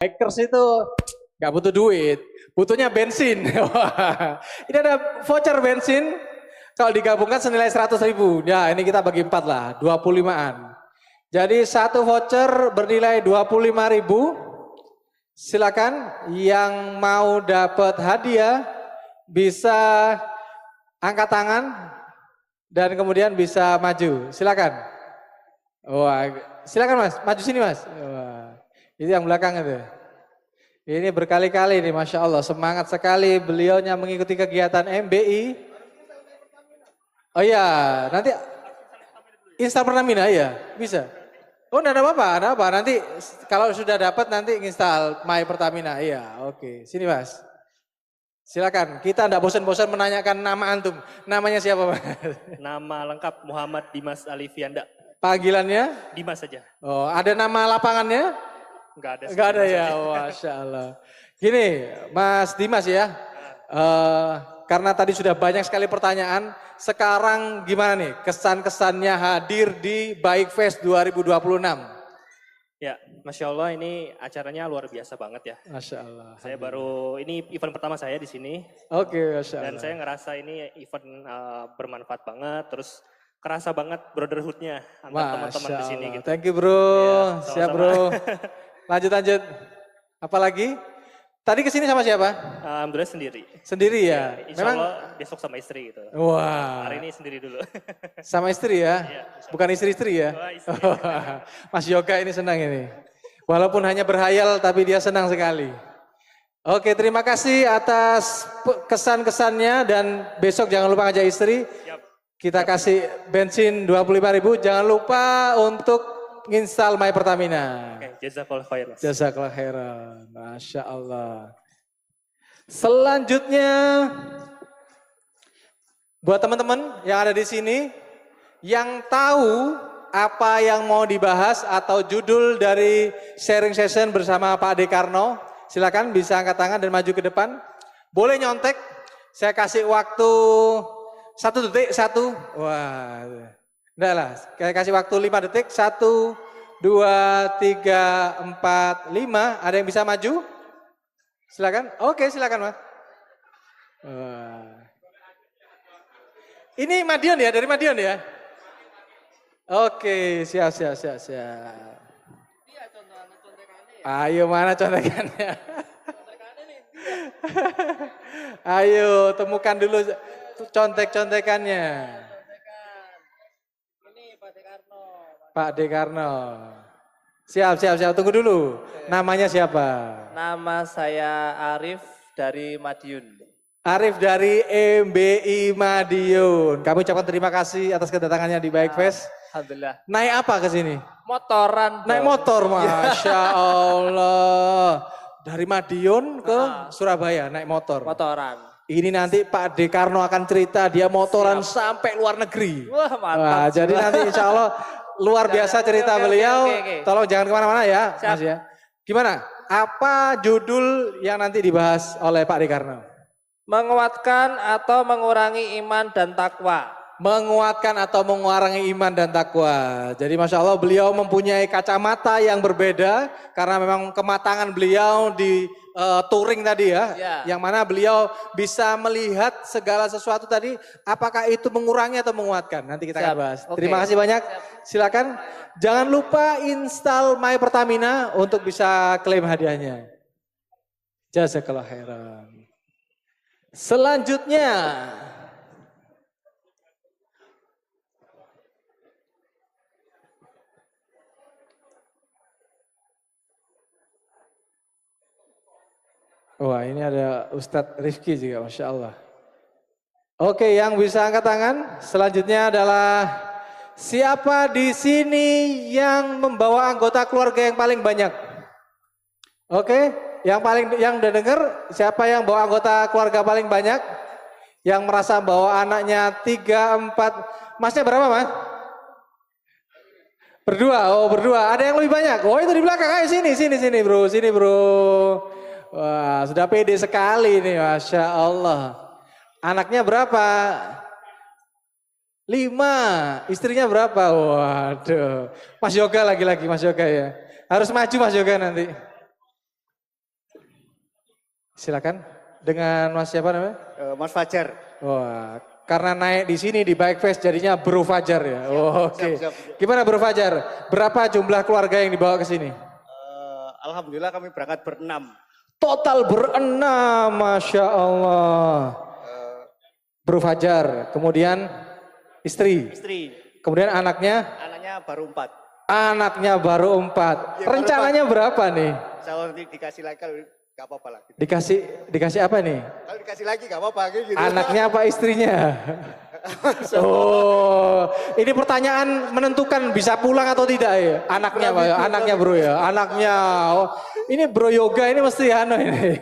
Bikers itu nggak butuh duit, butuhnya bensin. Ini ada voucher bensin, kalau digabungkan senilai 100.000. Ya ini kita bagi 4 lah, 25-an. Jadi satu voucher bernilai 25.000. Silakan yang mau dapat hadiah bisa angkat tangan dan kemudian bisa maju. Silakan. Wah, silakan Mas, maju sini Mas. Wah, itu yang belakang itu. Ini berkali-kali nih, Masya Allah, semangat sekali beliaunya mengikuti kegiatan MBI. Oh iya, nanti install Pertamina ya, bisa. Oh enggak ada apa-apa, ada apa. Nanti kalau sudah dapat nanti install My Pertamina. Iya, oke. Sini Mas. Silakan, kita enggak bosan-bosan menanyakan nama antum. Namanya siapa Mas? Nama lengkap Muhammad Dimas Alifianda. Panggilannya? Dimas saja. Oh, ada nama lapangannya? Enggak ada. Enggak ada ya, Masya Allah. Gini, Mas Dimas ya. Karena tadi sudah banyak sekali pertanyaan, sekarang gimana nih kesan-kesannya hadir di Bike Fest 2026? Ya, Masya Allah ini acaranya luar biasa banget ya. Masya Allah. Saya baru, ini event pertama saya di sini. Oke, Masya Allah. Dan saya ngerasa ini event bermanfaat banget, terus kerasa banget brotherhood-nya antar teman-teman di sini gitu. Thank you bro, Ya, siap bro. Lanjut. Apalagi? Tadi kesini sama siapa? Alhamdulillah sendiri. Sendiri ya? Insya Allah besok sama istri gitu. Wah. Hari ini sendiri dulu. Sama istri ya? Iya, Bukan istri-istri ya? Oh, istri. Mas Yoga ini senang ini. Walaupun hanya berhayal tapi dia senang sekali. Oke, terima kasih atas kesan-kesannya dan besok jangan lupa ngajak istri. Siap. Kita kasih bensin 25.000. Jangan lupa untuk install My Pertamina. Oke, jazakallah khair. Mas. Jazakallah khairan. Masya Allah. Selanjutnya, buat teman-teman yang ada di sini, yang tahu apa yang mau dibahas atau judul dari sharing session bersama Pak Ade Karno, silakan bisa angkat tangan dan maju ke depan. Boleh nyontek, saya kasih waktu 1 detik, 1. Wah, enggak lah, saya kasih waktu 5 detik, 1, 2, 3, 4, 5. Ada yang bisa maju? Silakan. Oke, silakan Mas. Wah. Ini Madiun ya, dari Madiun ya? Oke, siap. Ayo mana contekannya? Ayo temukan dulu contek-contekannya. Ini Pak Dekarno. Pak Dekarno. Siap. Tunggu dulu. Namanya siapa? Nama saya Arif dari Madiun. Arif dari MBI Madiun. Kami ucapkan terima kasih atas kedatangannya di Bike Fest. Alhamdulillah. Naik apa ke sini? Motoran. Naik motor, Masya Allah. Dari Madiun ke Surabaya naik motor. Motoran. Ini nanti Pak Dekarno akan cerita dia motoran sampai luar negeri. Wah mantap. Wah, jadi nanti insya Allah luar biasa cerita Oke, beliau. oke. Tolong jangan kemana-mana ya, Siap. Mas ya. Gimana? Apa judul yang nanti dibahas oleh Pak Dekarno? Menguatkan atau mengurangi iman dan takwa. Menguatkan atau mengurangi iman dan takwa. Jadi Masya Allah beliau mempunyai kacamata yang berbeda karena memang kematangan beliau di touring tadi ya. Yang mana beliau bisa melihat segala sesuatu tadi apakah itu mengurangi atau menguatkan. Nanti kita akan bahas. Oke. Terima kasih banyak. Silakan. Jangan lupa install My Pertamina untuk bisa klaim hadiahnya. Jazakallah khairan. Selanjutnya. Wah ini ada Ustadz Rifki juga, Masya Allah. Oke, yang bisa angkat tangan. Selanjutnya adalah siapa di sini yang membawa anggota keluarga yang paling banyak? Oke, yang udah dengar siapa yang bawa anggota keluarga paling banyak? Yang merasa bawa anaknya 3, 4, masnya berapa mas? Berdua. Ada yang lebih banyak? Oh itu di belakang, ayo sini bro. Wah, sudah pede sekali nih, Masya Allah. Anaknya berapa? 5. Istrinya berapa? Waduh. Mas Yoga lagi, Mas Yoga ya. Harus maju Mas Yoga nanti. Silakan. Dengan Mas siapa namanya? Mas Fajar. Wah, karena naik di sini di Bike Fest jadinya Bro Fajar ya. Oh, oke. siap. Gimana Bro Fajar? Berapa jumlah keluarga yang dibawa ke sini? Alhamdulillah kami berangkat berenam. Total berenam, Masya Allah. Bro Fajar, kemudian istri, kemudian anaknya? Anaknya baru 4. Anaknya baru 4. Ya, Rencananya berapa nih? Kalau dikasih lagi kalau nggak apa-apa lah. Dikasih apa nih? Kalau dikasih lagi nggak apa-apa gitu. Anaknya apa istrinya? Oh, ini pertanyaan menentukan bisa pulang atau tidak ya? Anaknya Pak, anaknya Bro ya, anaknya. Oh, ini Bro Yoga ini mesti ini.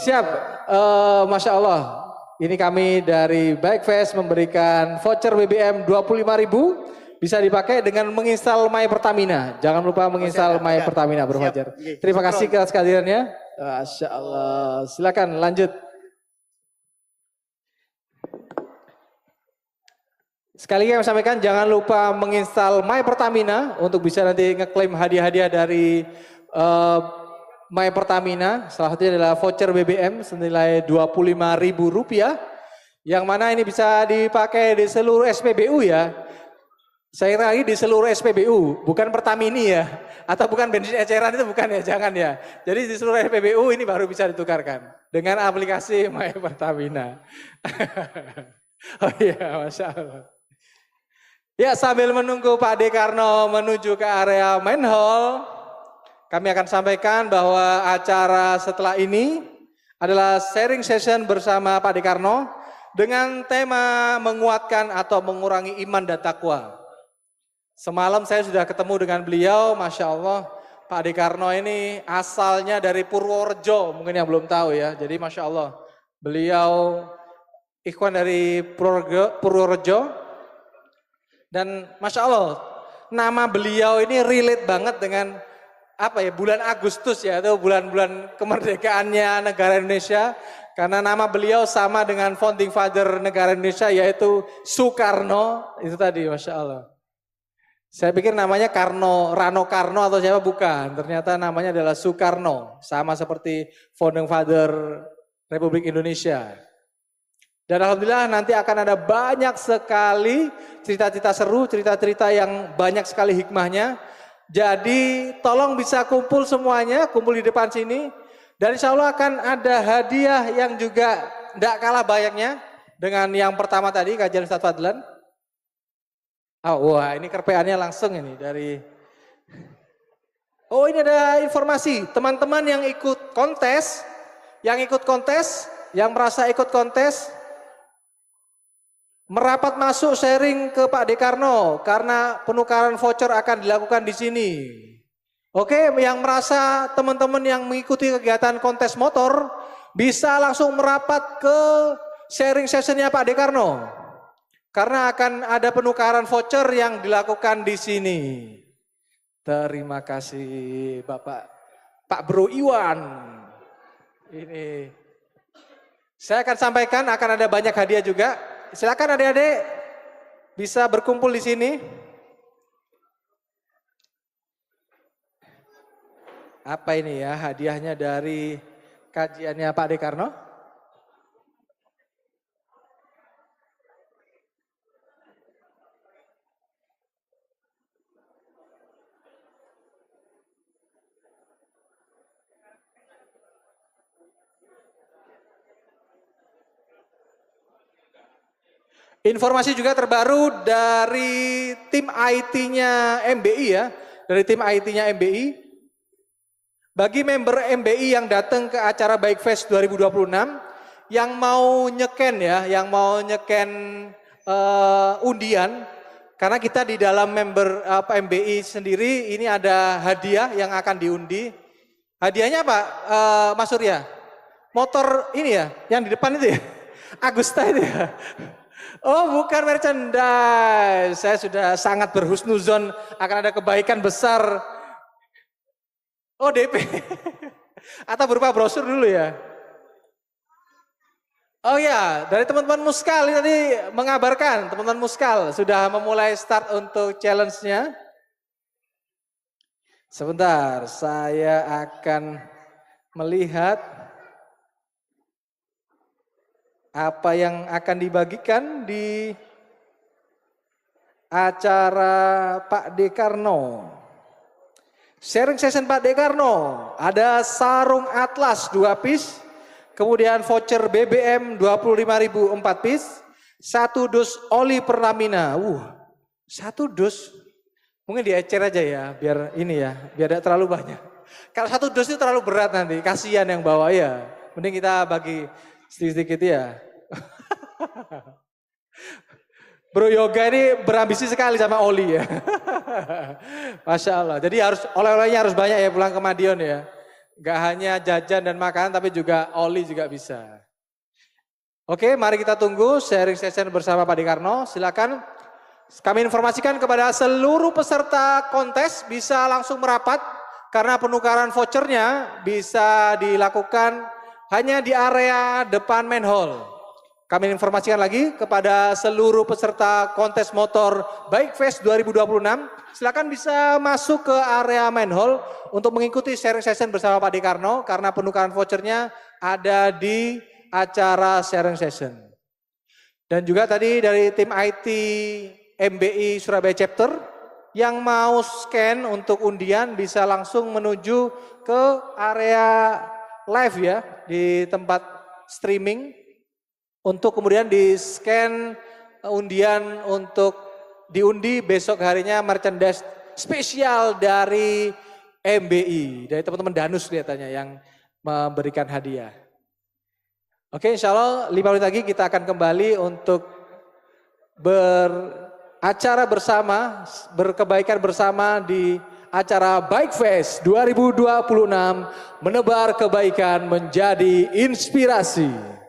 Siap, Masya Allah. Ini kami dari Bike Fest memberikan voucher BBM 25.000 bisa dipakai dengan menginstal My Pertamina. Jangan lupa menginstal My Pertamina Bro Fajar. Terima kasih atas kehadirannya. Masya Allah. Silakan lanjut. Sekali lagi kami sampaikan jangan lupa menginstal My Pertamina untuk bisa nanti ngeklaim hadiah-hadiah dari My Pertamina. Salah satunya adalah voucher BBM senilai Rp25.000 yang mana ini bisa dipakai di seluruh SPBU ya. Saya lagi di seluruh SPBU, bukan Pertamini ya, atau bukan bensin eceran itu bukan ya, jangan ya. Jadi di seluruh SPBU ini baru bisa ditukarkan dengan aplikasi My Pertamina. Oh iya, Masya Allah. Ya, sambil menunggu Pak Dekarno menuju ke area main hall, kami akan sampaikan bahwa acara setelah ini adalah sharing session bersama Pak Dekarno dengan tema menguatkan atau mengurangi iman dan takwa. Semalam saya sudah ketemu dengan beliau, Masya Allah, Pak Dekarno ini asalnya dari Purworejo, mungkin yang belum tahu ya. Jadi Masya Allah, beliau ikhwan dari Purworejo. Dan Masya Allah, nama beliau ini relate banget dengan apa ya, bulan Agustus ya, atau bulan-bulan kemerdekaannya negara Indonesia. Karena nama beliau sama dengan founding father negara Indonesia yaitu Soekarno, itu tadi Masya Allah. Saya pikir namanya Rano Karno atau siapa, bukan. Ternyata namanya adalah Soekarno, sama seperti founding father Republik Indonesia. Dan Alhamdulillah nanti akan ada banyak sekali cerita-cerita seru, cerita-cerita yang banyak sekali hikmahnya. Jadi tolong bisa kumpul semuanya, kumpul di depan sini. Dan insya Allah akan ada hadiah yang juga tidak kalah banyaknya dengan yang pertama tadi, kajian Ustadz Fadlan. Oh, wah ini kerpeannya langsung ini dari... Oh ini ada informasi, teman-teman yang ikut kontes, yang merasa ikut kontes, merapat masuk sharing ke Pak Dekarno karena penukaran voucher akan dilakukan di sini. Oke, yang merasa teman-teman yang mengikuti kegiatan kontes motor bisa langsung merapat ke sharing sessionnya Pak Dekarno karena akan ada penukaran voucher yang dilakukan di sini. Terima kasih Bapak Pak Bro Iwan. Ini saya akan sampaikan akan ada banyak hadiah juga. Silakan adik-adik bisa berkumpul di sini. Apa ini ya hadiahnya dari kajiannya Pak Dekarno? Informasi juga terbaru dari tim IT-nya MBI ya, dari tim IT-nya MBI. Bagi member MBI yang datang ke acara Bike Fest 2026, yang mau nyeken ya, yang mau nyeken undian, karena kita di dalam member MBI sendiri ini ada hadiah yang akan diundi. Hadiahnya apa, Mas Surya? Motor ini ya, yang di depan itu ya, Agusta itu ya. Oh bukan merchandise, saya sudah sangat berhusnuzon akan ada kebaikan besar. Oh DP, atau berupa brosur dulu ya. Oh ya, dari teman-teman Muskal ini tadi mengabarkan, teman-teman Muskal sudah memulai start untuk challenge-nya. Sebentar, saya akan melihat. apa yang akan dibagikan di acara Pak Dekarno. Sharing session Pak Dekarno, ada sarung atlas 2 piece, kemudian voucher BBM 25.000 4 piece, 1 dus oli Pertamina. 1 dus. Mungkin diecer aja ya, biar ini ya, biar tidak terlalu banyak. Kalau 1 dus itu terlalu berat nanti, kasihan yang bawa ya. Mending kita bagi sedikit-sedikit ya. Bro Yoga ini berambisi sekali sama oli ya. Masya Allah. Jadi harus oleh-olehnya harus banyak ya pulang ke Madiun ya. Gak hanya jajan dan makanan tapi juga oli juga bisa. Oke, mari kita tunggu sharing session bersama Pak Dekarno. Silakan kami informasikan kepada seluruh peserta kontes bisa langsung merapat karena penukaran vouchernya bisa dilakukan hanya di area depan main hall. Kami informasikan lagi kepada seluruh peserta kontes motor Bike Fest 2026. Silakan bisa masuk ke area main hall untuk mengikuti sharing session bersama Pak Dekarno karena penukaran vouchernya ada di acara sharing session. Dan juga tadi dari tim IT MBI Surabaya Chapter yang mau scan untuk undian bisa langsung menuju ke area live ya di tempat streaming. Untuk kemudian di-scan undian untuk diundi besok harinya merchandise spesial dari MBI. Dari teman-teman Danus kelihatannya yang memberikan hadiah. Oke, insya Allah 5 menit lagi kita akan kembali untuk beracara bersama, berkebaikan bersama di acara Bike Fest 2026. Menebar kebaikan menjadi inspirasi.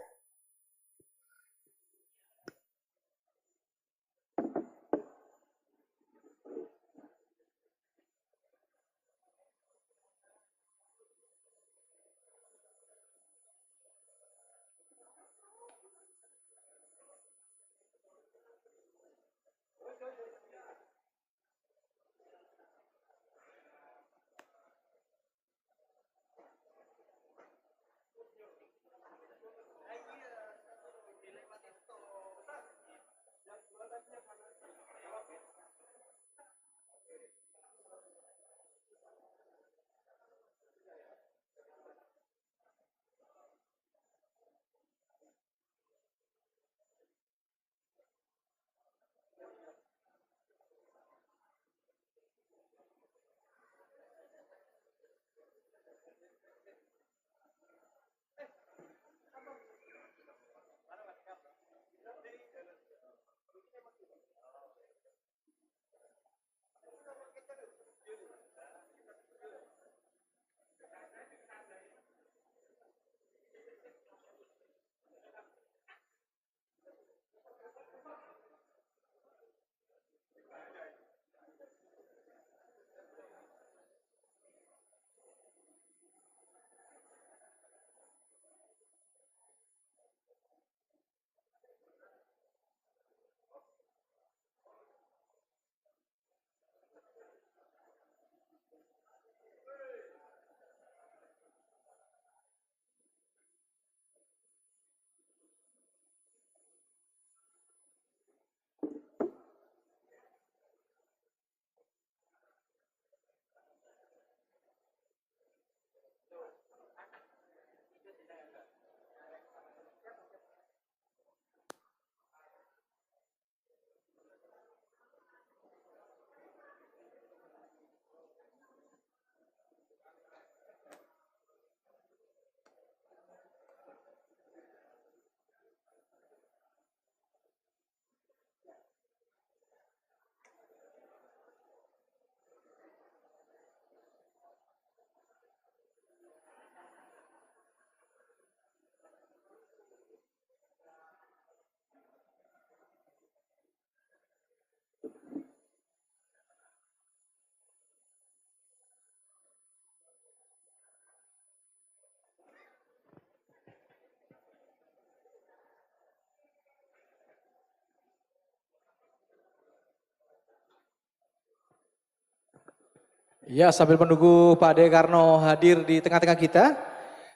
Ya, sambil menunggu Pak Dekarno hadir di tengah-tengah kita,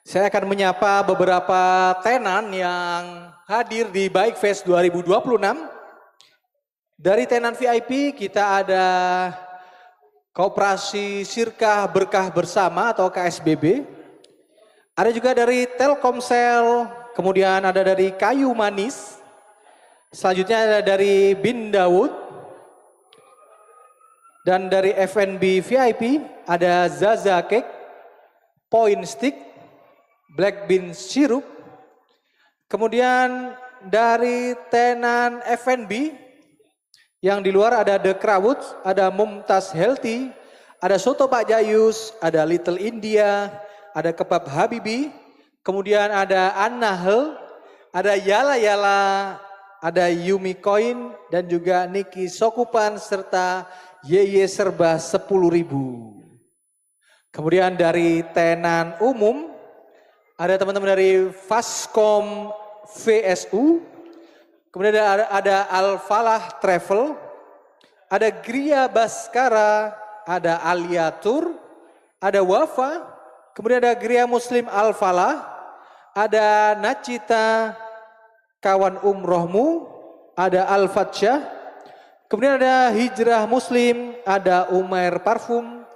Saya akan menyapa beberapa tenan yang hadir di Bike Fest 2026. Dari tenan VIP kita ada Koperasi Sirkah Berkah Bersama atau KSBB. Ada juga dari Telkomsel, kemudian ada dari Kayu Manis. Selanjutnya ada dari Bin Dawud. Dan dari F&B VIP ada Zaza Cake, Point Stick, Black Bean Syrup. Kemudian dari tenan F&B yang di luar ada The Crowds, ada Mumtaz Healthy, ada Soto Pak Jayus, ada Little India, ada Kebab Habibi, kemudian ada Annahel, ada Yala Yala, ada Yumi Coin dan juga Niki Sokupan serta Yeye Serba 10.000. Kemudian dari tenan umum ada teman-teman dari Fascom VSU, kemudian ada Al-Falah Travel, ada Gria Baskara, ada Alia Tour, ada Wafa, kemudian ada Gria Muslim Al-Falah, ada Nacita Kawan Umrohmu, ada Al-Fatsyah, kemudian ada Hijrah Muslim, ada Umair Parfum,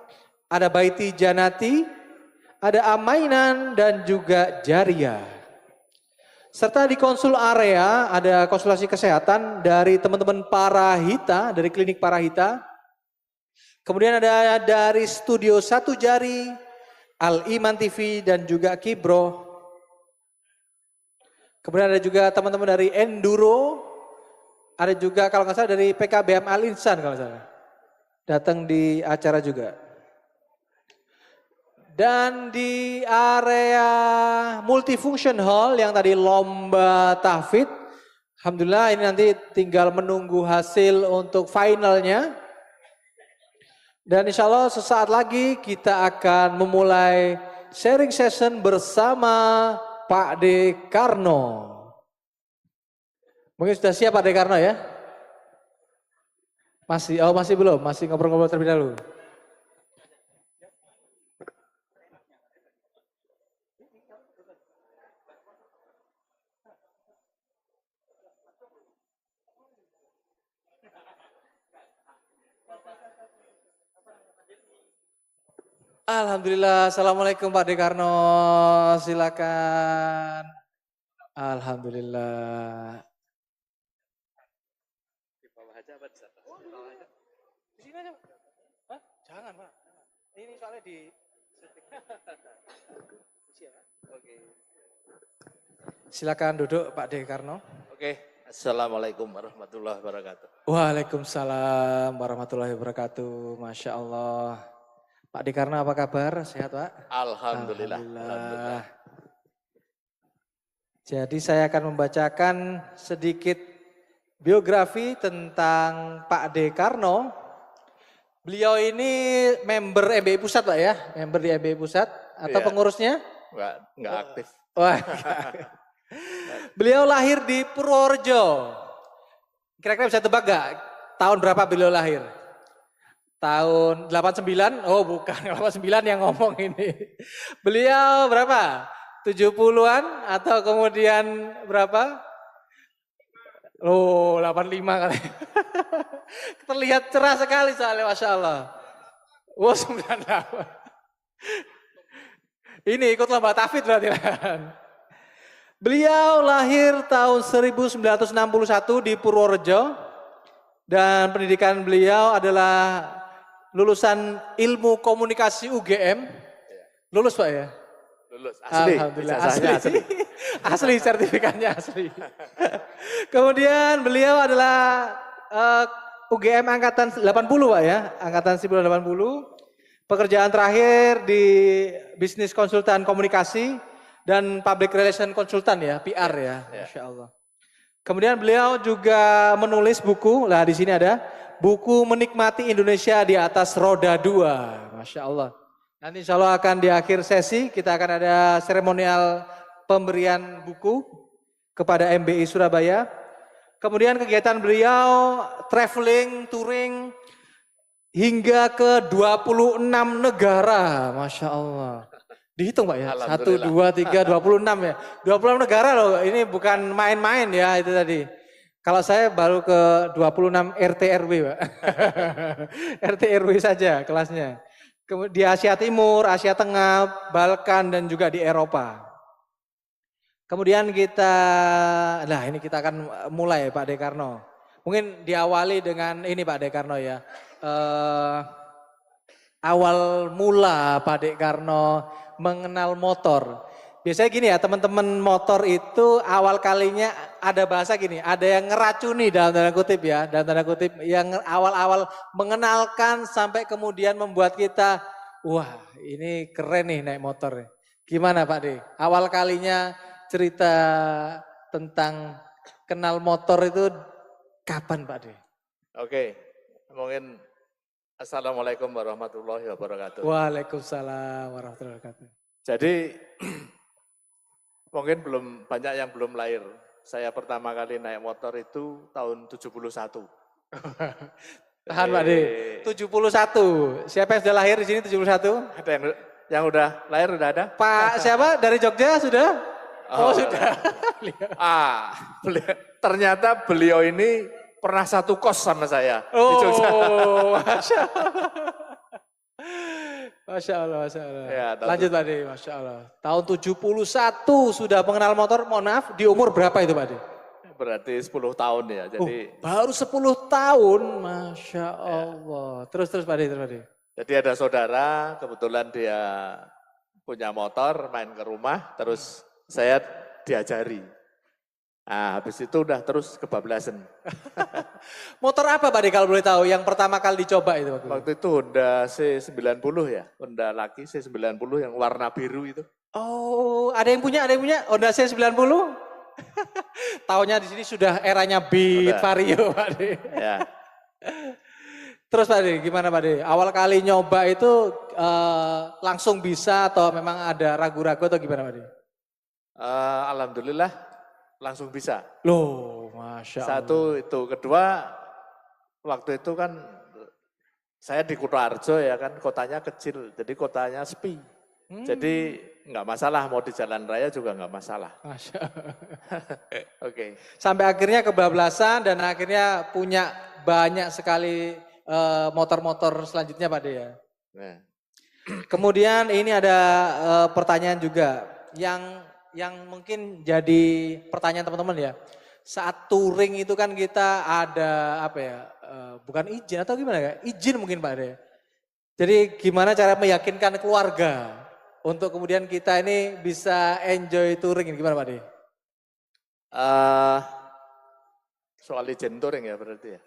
ada Baiti Janati, ada Amainan dan juga Jaria. Serta di konsul area ada konsultasi kesehatan dari teman-teman Parahita, dari klinik Parahita. Kemudian ada dari Studio Satu Jari, Al-Iman TV dan juga Kibro. Kemudian ada juga teman-teman dari Enduro. Ada juga kalau nggak salah dari PKBM Al-Insan kalau nggak salah. Datang di acara juga. Dan di area multifunction hall yang tadi lomba tahfidz, alhamdulillah ini nanti tinggal menunggu hasil untuk finalnya. Dan insya Allah sesaat lagi kita akan memulai sharing session bersama Pak De Karno. Mungkin sudah siap Pak De Karno ya? Masih belum, masih ngobrol-ngobrol terlebih dahulu. Alhamdulillah, Assalamualaikum Pak De Karno, silakan. Alhamdulillah. Di bawah aja apa di atas? Di bawah aja. Di sini aja. Hah? Jangan Pak. Ini soalnya di Oke. Silakan duduk Pak De Karno. Oke, Assalamualaikum warahmatullahi wabarakatuh. Waalaikumsalam warahmatullahi wabarakatuh. Masya Allah. Pak De Karno apa kabar? Sehat Pak? Alhamdulillah. Alhamdulillah. Jadi saya akan membacakan sedikit biografi tentang Pak De Karno. Beliau ini member MBI Pusat Pak ya? Member di MBI Pusat atau Iya. pengurusnya? Enggak aktif. Wah, beliau lahir di Purworejo. Kira-kira bisa tebak gak tahun berapa beliau lahir? Tahun 89? Oh bukan, 89 yang ngomong ini. Beliau berapa? 70-an atau kemudian berapa? Oh 85 kali. Terlihat cerah sekali soalnya Masya Allah. Oh 98. Ini ikut lomba tahfidz berarti kan. Beliau lahir tahun 1961 di Purworejo. Dan pendidikan beliau adalah lulusan ilmu komunikasi UGM. Lulus Pak ya? Lulus asli. Alhamdulillah Ijazahnya asli. Asli sertifikatnya asli. Kemudian beliau adalah UGM angkatan 80 Pak ya, angkatan 1980. Pekerjaan terakhir di bisnis konsultan komunikasi dan public relation konsultan ya, PR ya, Masya Allah. Kemudian beliau juga menulis buku, lah di sini ada buku Menikmati Indonesia di Atas Roda 2, Masya Allah. Nanti insya Allah akan di akhir sesi kita akan ada seremonial pemberian buku kepada MBI Surabaya. Kemudian kegiatan beliau traveling, touring hingga ke 26 negara, Masya Allah. Dihitung Pak ya? 1, Alhamdulillah. 2, 3, 26 ya. 26 negara loh, ini bukan main-main ya itu tadi. Kalau saya baru ke 26 RT RW Pak. RT RW saja kelasnya. Di Asia Timur, Asia Tengah, Balkan dan juga di Eropa. Kemudian ini kita akan mulai Pak Dekarno. Mungkin diawali dengan ini Pak Dekarno ya. Awal mula Pak Dekarno mengenal motor. Biasanya gini ya teman-teman motor itu awal kalinya ada bahasa gini, ada yang ngeracuni dalam tanda kutip ya, dalam tanda kutip yang awal-awal mengenalkan sampai kemudian membuat kita, wah ini keren nih naik motor. Gimana Pak De? Awal kalinya cerita tentang kenal motor itu kapan Pak De? Oke, mungkin Assalamualaikum warahmatullahi wabarakatuh. Waalaikumsalam warahmatullahi wabarakatuh. Jadi mungkin banyak yang belum lahir. Saya pertama kali naik motor itu tahun 71. Tahan Pak De, 71. Siapa yang sudah lahir di sini 71? Ada yang udah lahir udah ada? Pak siapa dari Jogja sudah? Oh sudah. Ternyata beliau ini pernah satu kos sama saya di Jogja. Masya Allah, Masya Allah. Ya, Lanjut Pak De, Masya Allah. Tahun 71 sudah mengenal motor, mohon maaf, di umur berapa itu Pak De? Berarti 10 tahun ya, jadi baru 10 tahun, Masya Allah. Terus Pak De, terus Pak De. Jadi ada saudara, kebetulan dia punya motor, main ke rumah, terus saya diajari. Nah, habis itu udah terus kebablasan. Motor apa Pak De kalau boleh tahu yang pertama kali dicoba itu? Waktu itu Honda C90 ya, Honda Laki C90 yang warna biru itu. Oh, ada yang punya Honda C90? Tahunnya di sini sudah eranya Beat, Vario Pak De. Ya. Terus Pak De, gimana Pak De? Awal kali nyoba itu langsung bisa atau memang ada ragu-ragu atau gimana Pak De? Alhamdulillah langsung bisa. Loh, Masya Allah. Satu itu, kedua waktu itu kan saya di Kutoarjo ya kan, kotanya kecil, jadi kotanya sepi. Jadi nggak masalah, mau di jalan raya juga nggak masalah. Masya Allah. Oke. Sampai akhirnya kebablasan dan akhirnya punya banyak sekali motor-motor selanjutnya Pak De ya. Nah. Kemudian ini ada pertanyaan juga yang mungkin jadi pertanyaan teman-teman ya. Saat touring itu kan kita ada apa ya, bukan izin atau gimana ya? Izin mungkin Pak De. Jadi gimana cara meyakinkan keluarga untuk kemudian kita ini bisa enjoy touring, gimana Pak De? Soal izin touring ya berarti ya.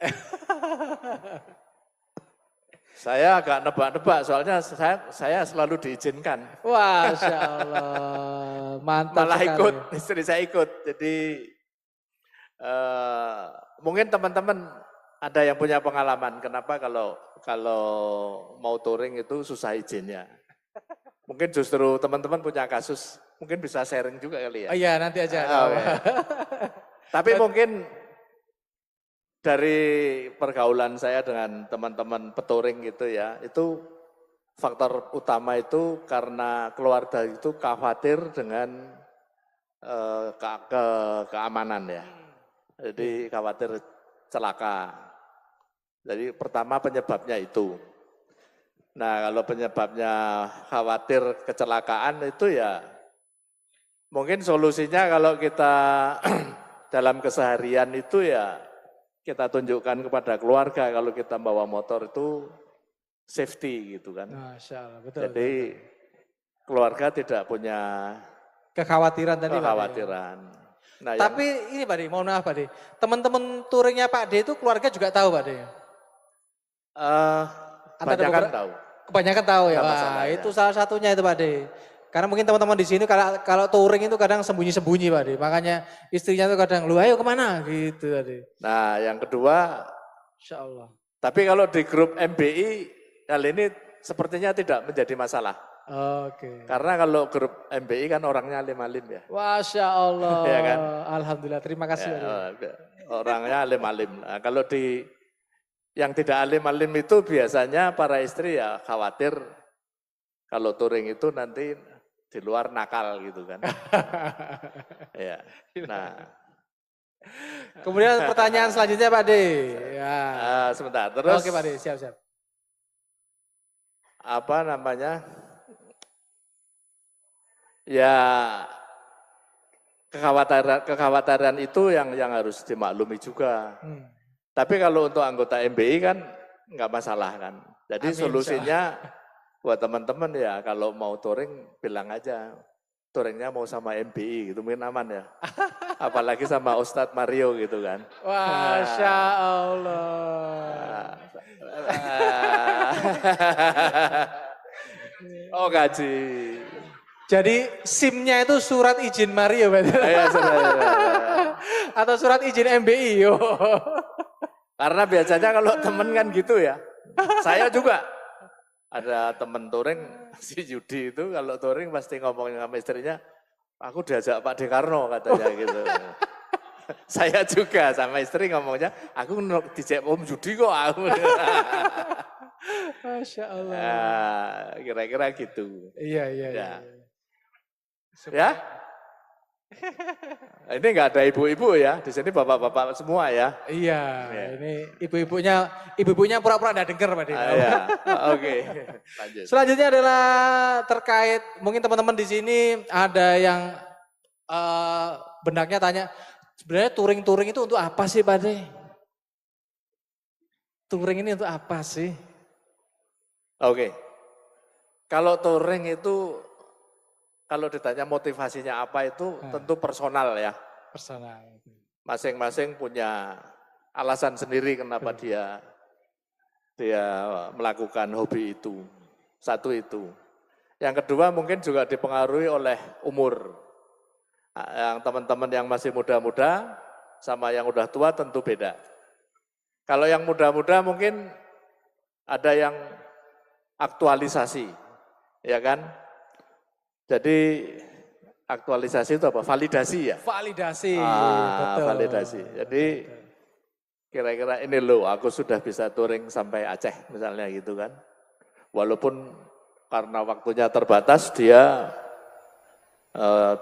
Saya agak nebak-nebak, soalnya saya selalu diizinkan. Wah, Masya Allah, mantap Malah sekali. ikut, istri saya ikut. Jadi mungkin teman-teman ada yang punya pengalaman. Kenapa kalau mau touring itu susah izinnya? Mungkin justru teman-teman punya kasus, mungkin bisa sharing juga kali ya. Oh iya, nanti aja. Tapi mungkin dari pergaulan saya dengan teman-teman petouring gitu ya, itu faktor utama itu karena keluarga itu khawatir dengan keamanan ya. Jadi khawatir celaka. Jadi pertama penyebabnya itu. Nah kalau penyebabnya khawatir kecelakaan itu ya mungkin solusinya kalau kita dalam keseharian itu ya kita tunjukkan kepada keluarga kalau kita bawa motor itu safety gitu kan. Masya Allah, betul. Jadi betul. Keluarga tidak punya kekhawatiran tadi kekhawatiran. Nah, tapi ini Pak De, mohon maaf Pak De. Teman-teman touringnya Pak De itu keluarga juga tahu Pak De? Kebanyakan tahu. Kebanyakan tahu ya, Wah, itu salah satunya itu Pak De. Karena mungkin teman-teman di sini kalau touring itu kadang sembunyi-sembunyi Pak De. Makanya istrinya tuh kadang, lu ayo kemana gitu Pak De. Nah yang kedua, Insya Allah. Tapi kalau di grup MBI hal ini sepertinya tidak menjadi masalah. Oke. Karena kalau grup MBI kan orangnya alim-alim ya. Masya Allah. Ya kan? Alhamdulillah, terima kasih. Ya, orangnya alim-alim. Nah, kalau yang tidak alim-alim itu biasanya para istri ya khawatir kalau touring itu nanti di luar nakal gitu kan. Ya. Nah, Kemudian pertanyaan selanjutnya Pak De. Ya. sebentar. Terus Oke Pak De, siap-siap. apa namanya? Ya kekhawatiran itu yang harus dimaklumi juga. Tapi kalau untuk anggota MBI kan nggak masalah kan. Jadi Amin, solusinya buat teman-teman ya kalau mau touring bilang aja. Touringnya mau sama MBI gitu, mungkin aman ya. Apalagi sama Ustadz Mario gitu kan. Masya Allah. Oh gaji. Jadi SIM-nya itu surat izin Mario berarti. Iya, Atau surat izin MBI. Yo. karena biasanya kalau temen kan gitu ya. Saya juga ada temen touring si Yudi itu kalau touring pasti ngomongin sama istrinya, aku diajak Pak Dekarno katanya gitu. Saya juga sama istri ngomongnya, aku dijak Om Yudi kok aku. Masya Allah. Nah, kira-kira gitu. Iya. Ya. Ya? Ini nggak ada ibu-ibu ya, di sini bapak-bapak semua ya. Iya, Ya. ini ibu-ibunya pura-pura ada dengar Pak De. Ya. Oke, lanjut. Selanjutnya adalah terkait mungkin teman-teman di sini ada yang benaknya tanya, sebenarnya touring itu untuk apa sih Pak De? Touring ini untuk apa sih? Oke, kalau touring itu kalau ditanya motivasinya apa itu tentu personal ya. Personal. Masing-masing punya alasan sendiri kenapa dia melakukan hobi itu. Satu itu. Yang kedua mungkin juga dipengaruhi oleh umur. Yang teman-teman yang masih muda-muda sama yang udah tua tentu beda. Kalau yang muda-muda mungkin ada yang aktualisasi, ya kan? Jadi aktualisasi itu apa? Validasi ya? Validasi. Betul. Validasi. Jadi kira-kira ini loh, aku sudah bisa touring sampai Aceh misalnya gitu kan. Walaupun karena waktunya terbatas, dia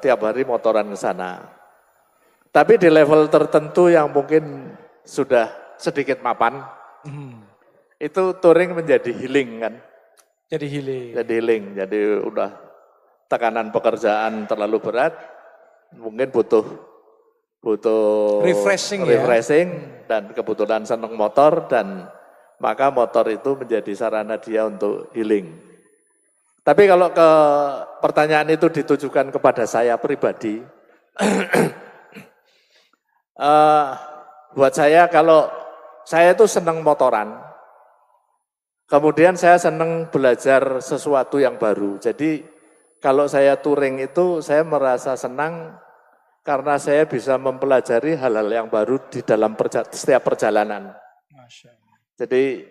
tiap hari motoran ke sana. Tapi di level tertentu yang mungkin sudah sedikit mapan, itu touring menjadi healing kan. Jadi healing. Jadi healing, jadi udah tekanan pekerjaan terlalu berat, mungkin butuh refreshing dan kebetulan senang motor dan maka motor itu menjadi sarana dia untuk healing. Tapi kalau pertanyaan itu ditujukan kepada saya pribadi, buat saya kalau saya itu senang motoran, kemudian saya senang belajar sesuatu yang baru. Jadi kalau saya touring itu saya merasa senang karena saya bisa mempelajari hal-hal yang baru di dalam setiap perjalanan. Jadi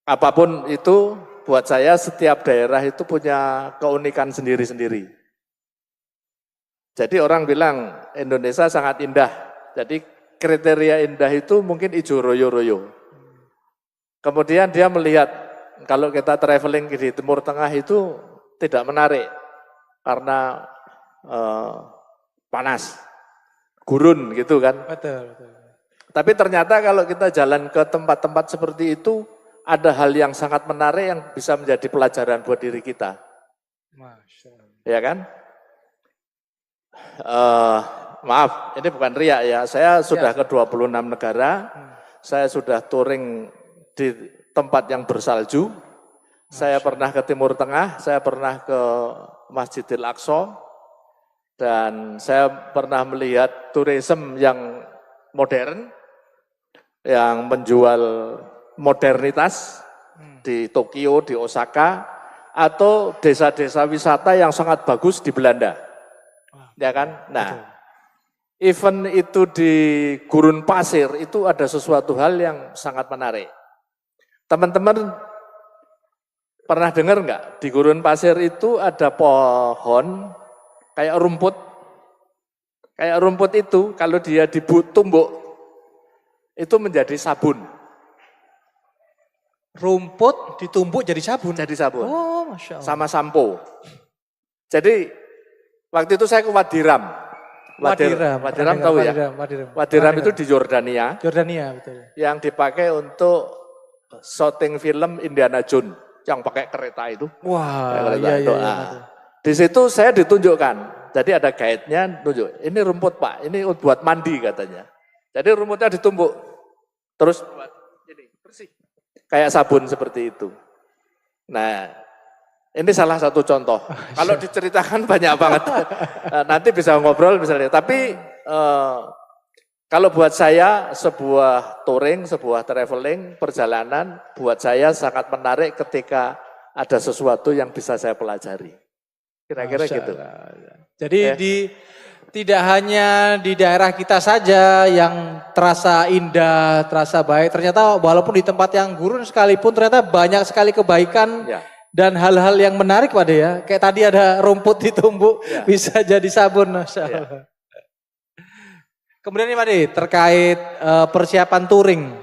apapun itu buat saya setiap daerah itu punya keunikan sendiri-sendiri. Jadi orang bilang Indonesia sangat indah. Jadi kriteria indah itu mungkin ijo royo-royo. Kemudian dia melihat kalau kita traveling di Timur Tengah itu tidak menarik karena panas, gurun gitu kan. Betul. Tapi ternyata kalau kita jalan ke tempat-tempat seperti itu, ada hal yang sangat menarik yang bisa menjadi pelajaran buat diri kita. Masya Allah. Ya kan? Maaf, ini bukan riak ya. Saya sudah ke 26 negara, saya sudah touring di tempat yang bersalju. Saya pernah ke Timur Tengah, saya pernah ke Masjidil Aqsa, dan saya pernah melihat tourism yang modern, yang menjual modernitas di Tokyo, di Osaka, atau desa-desa wisata yang sangat bagus di Belanda. Ya kan? Nah, event itu di gurun pasir itu ada sesuatu hal yang sangat menarik. Teman-teman pernah dengar nggak? Di gurun pasir itu ada pohon kayak rumput. Kayak rumput itu kalau dia ditumbuk itu menjadi sabun. Rumput ditumbuk jadi sabun. Jadi sabun. Oh, Masya Allah. Sama sampo. Jadi waktu itu saya ke Wadiram. Wadiram tahu ya? Wadiram itu di Yordania. Jordania, betul. Yang dipakai untuk syuting film Indiana Jones yang pakai kereta itu. Wah, Kereta iya, itu. iya. Nah, di situ saya ditunjukkan. Jadi ada guide-nya tunjuk. Ini rumput Pak, ini buat mandi katanya. Jadi rumputnya ditumbuk. Terus buat ini bersih. Kayak sabun seperti itu. Nah, ini salah satu contoh. Kalau diceritakan banyak banget. Nanti bisa ngobrol misalnya. Tapi kalau buat saya sebuah touring, sebuah traveling, perjalanan buat saya sangat menarik ketika ada sesuatu yang bisa saya pelajari. Kira-kira gitu. Jadi tidak hanya di daerah kita saja yang terasa indah, terasa baik. Ternyata walaupun di tempat yang gurun sekalipun ternyata banyak sekali kebaikan. Ya. Dan hal-hal yang menarik Pak De ya, kayak tadi ada rumput ditumbuk Ya. bisa jadi sabun, Masya Allah. Ya. Kemudian nih Pak De, terkait persiapan touring.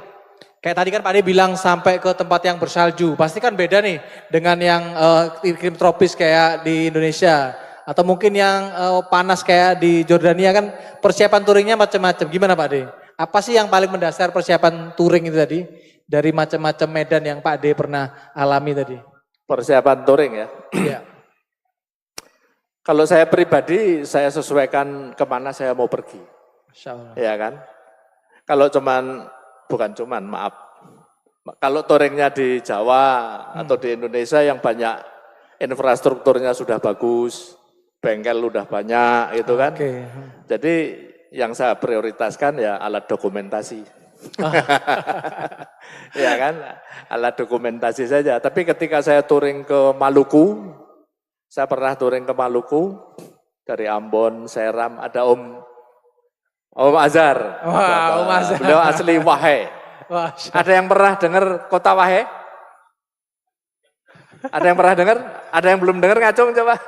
Kayak tadi kan Pak De bilang sampai ke tempat yang bersalju, pasti kan beda nih dengan yang iklim tropis kayak di Indonesia. Atau mungkin yang panas kayak di Jordania kan persiapan touringnya macam-macam. Gimana Pak De? Apa sih yang paling mendasar persiapan touring itu tadi? Dari macam-macam medan yang Pak De pernah alami tadi. Persiapan touring ya. Iya. Kalau saya pribadi, saya sesuaikan kemana saya mau pergi. Masya Allah. Ya kan? Kalau maaf. Kalau touringnya di Jawa atau di Indonesia yang banyak infrastrukturnya sudah bagus, bengkel udah banyak gitu kan. Oke. Jadi yang saya prioritaskan ya alat dokumentasi. Ya kan, alat dokumentasi saja. Tapi ketika saya touring ke Maluku, saya pernah touring ke Maluku, dari Ambon, Seram, ada Om Azhar. Wah, Om Azhar. Beliau asli Wahe. Wah, Ada yang pernah dengar kota Wahe? Ada yang pernah dengar? Ada yang belum dengar ngacung coba?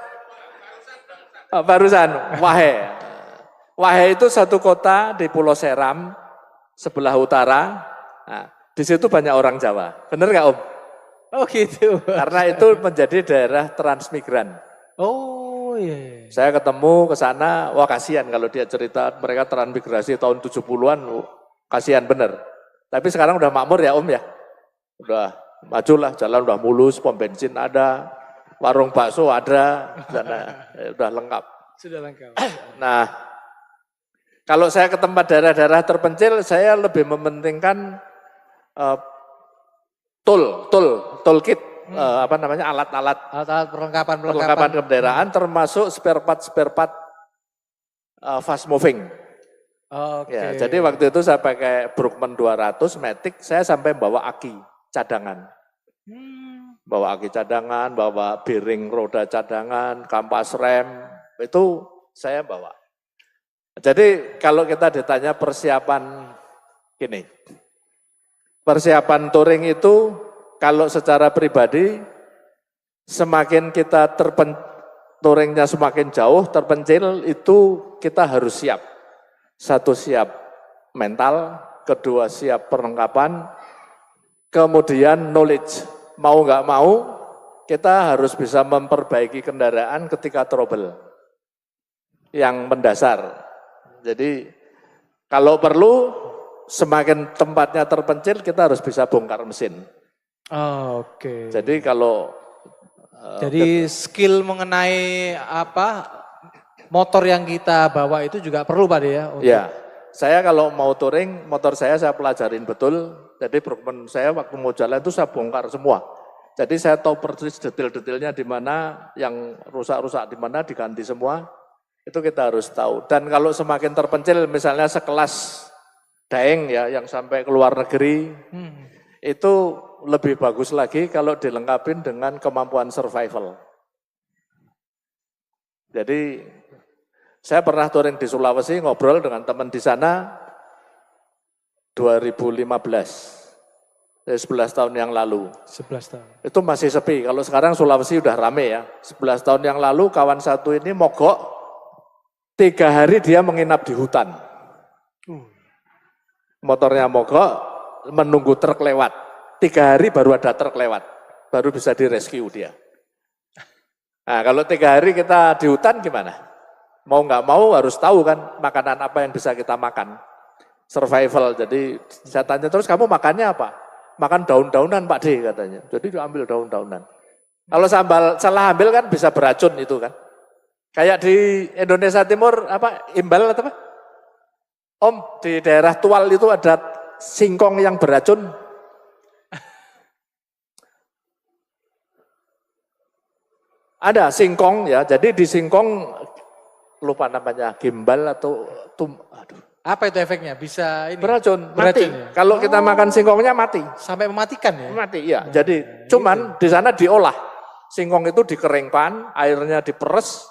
Oh, barusan, Wahe. Wahe itu satu kota di Pulau Seram, sebelah utara. Nah, di situ banyak orang Jawa. Benar nggak Om? oh gitu. Karena itu menjadi daerah transmigran. Oh iya. Saya ketemu ke sana, wah kasihan kalau dia cerita mereka transmigrasi tahun 70-an, kasihan bener. Tapi sekarang udah makmur ya Om ya. Udah majulah, jalan udah mulus, pom bensin ada, warung bakso ada, sana udah lengkap. Sudah lengkap. Nah, kalau saya ke tempat daerah-daerah terpencil, saya lebih mementingkan toolkit, alat-alat Alat-alat perlengkapan. perlengkapan kendaraan, termasuk spare part fast moving. Oke. Ya, jadi waktu itu saya pakai Brookman 200 Matic, saya sampai bawa aki cadangan. Bawa aki cadangan, bawa bearing roda cadangan, kampas rem, itu saya bawa. Jadi kalau kita ditanya persiapan gini, persiapan touring itu kalau secara pribadi semakin kita touringnya semakin jauh, terpencil itu kita harus siap. Satu siap mental, kedua siap perlengkapan, kemudian knowledge. Mau nggak mau, kita harus bisa memperbaiki kendaraan ketika trouble. Yang mendasar. Jadi kalau perlu, semakin tempatnya terpencil, kita harus bisa bongkar mesin. Oke. Jadi kalau Jadi skill mengenai motor yang kita bawa itu juga perlu Pak De ya? ya, saya kalau mau touring, motor saya pelajarin betul. Jadi Brookman saya waktu mau jalan itu saya bongkar semua. Jadi saya tahu persis detail-detailnya di mana, yang rusak-rusak di mana, diganti semua. Itu kita harus tahu. Dan kalau semakin terpencil, misalnya sekelas Daeng ya, yang sampai ke luar negeri, itu lebih bagus lagi kalau dilengkapi dengan kemampuan survival. Jadi saya pernah touring di Sulawesi, ngobrol dengan teman di sana 2015, 11 tahun yang lalu. 11 tahun. Itu masih sepi, kalau sekarang Sulawesi udah rame ya. 11 tahun yang lalu kawan satu ini mogok, 3 hari dia menginap di hutan. Motornya mogok, menunggu truk lewat. 3 hari baru ada truk lewat, baru bisa direscue dia. Nah, kalau 3 hari kita di hutan gimana? Mau nggak mau harus tahu kan makanan apa yang bisa kita makan. Survival, jadi saya tanya terus kamu makannya apa? Makan daun-daunan Pak D katanya. Jadi diambil daun-daunan. Kalau salah ambil kan bisa beracun itu kan. Kayak di Indonesia Timur apa imbal atau apa? Om, di daerah Tual itu ada singkong yang beracun. Ada singkong ya, jadi di singkong lupa namanya gimbal atau aduh. Apa itu efeknya? Bisa ini Beracun, beracun mati. ya? Kalau kita makan singkongnya mati. Sampai mematikan ya? Mati, iya. Jadi cuman di sana diolah. Singkong itu dikeringkan, airnya diperes.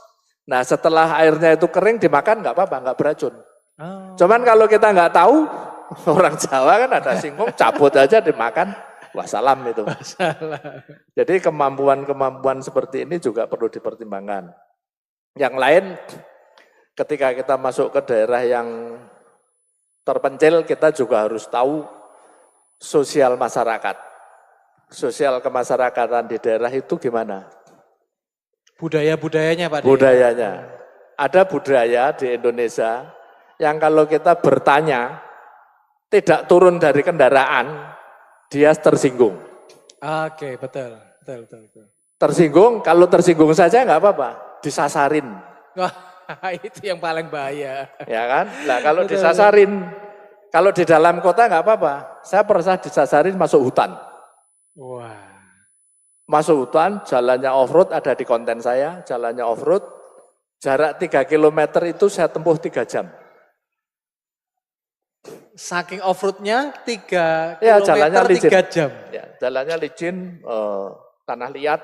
Nah setelah airnya itu kering dimakan nggak apa-apa, nggak beracun. Oh. Cuman kalau kita nggak tahu, orang Jawa kan ada singkong, cabut aja dimakan, wassalam itu. Jadi kemampuan-kemampuan seperti ini juga perlu dipertimbangkan. Yang lain, ketika kita masuk ke daerah yang terpencil, kita juga harus tahu sosial masyarakat. Sosial kemasyarakatan di daerah itu gimana? Budaya-budayanya Pak D. Budayanya. Ada budaya di Indonesia yang kalau kita bertanya, tidak turun dari kendaraan, dia tersinggung. Oke, betul. Tersinggung, kalau tersinggung saja nggak apa-apa, disasarin. Wah, itu yang paling bahaya. Ya kan? Nah kalau Betul. disasarin, kalau di dalam kota nggak apa-apa. Saya pernah disasarin masuk hutan. Wah. Masuk hutan, jalannya off-road, ada di konten saya, jalannya off-road, jarak 3 km itu saya tempuh 3 jam. Saking off-roadnya 3 Ya, kilometer jalannya licin. 3 jam. Ya, jalannya licin, tanah liat,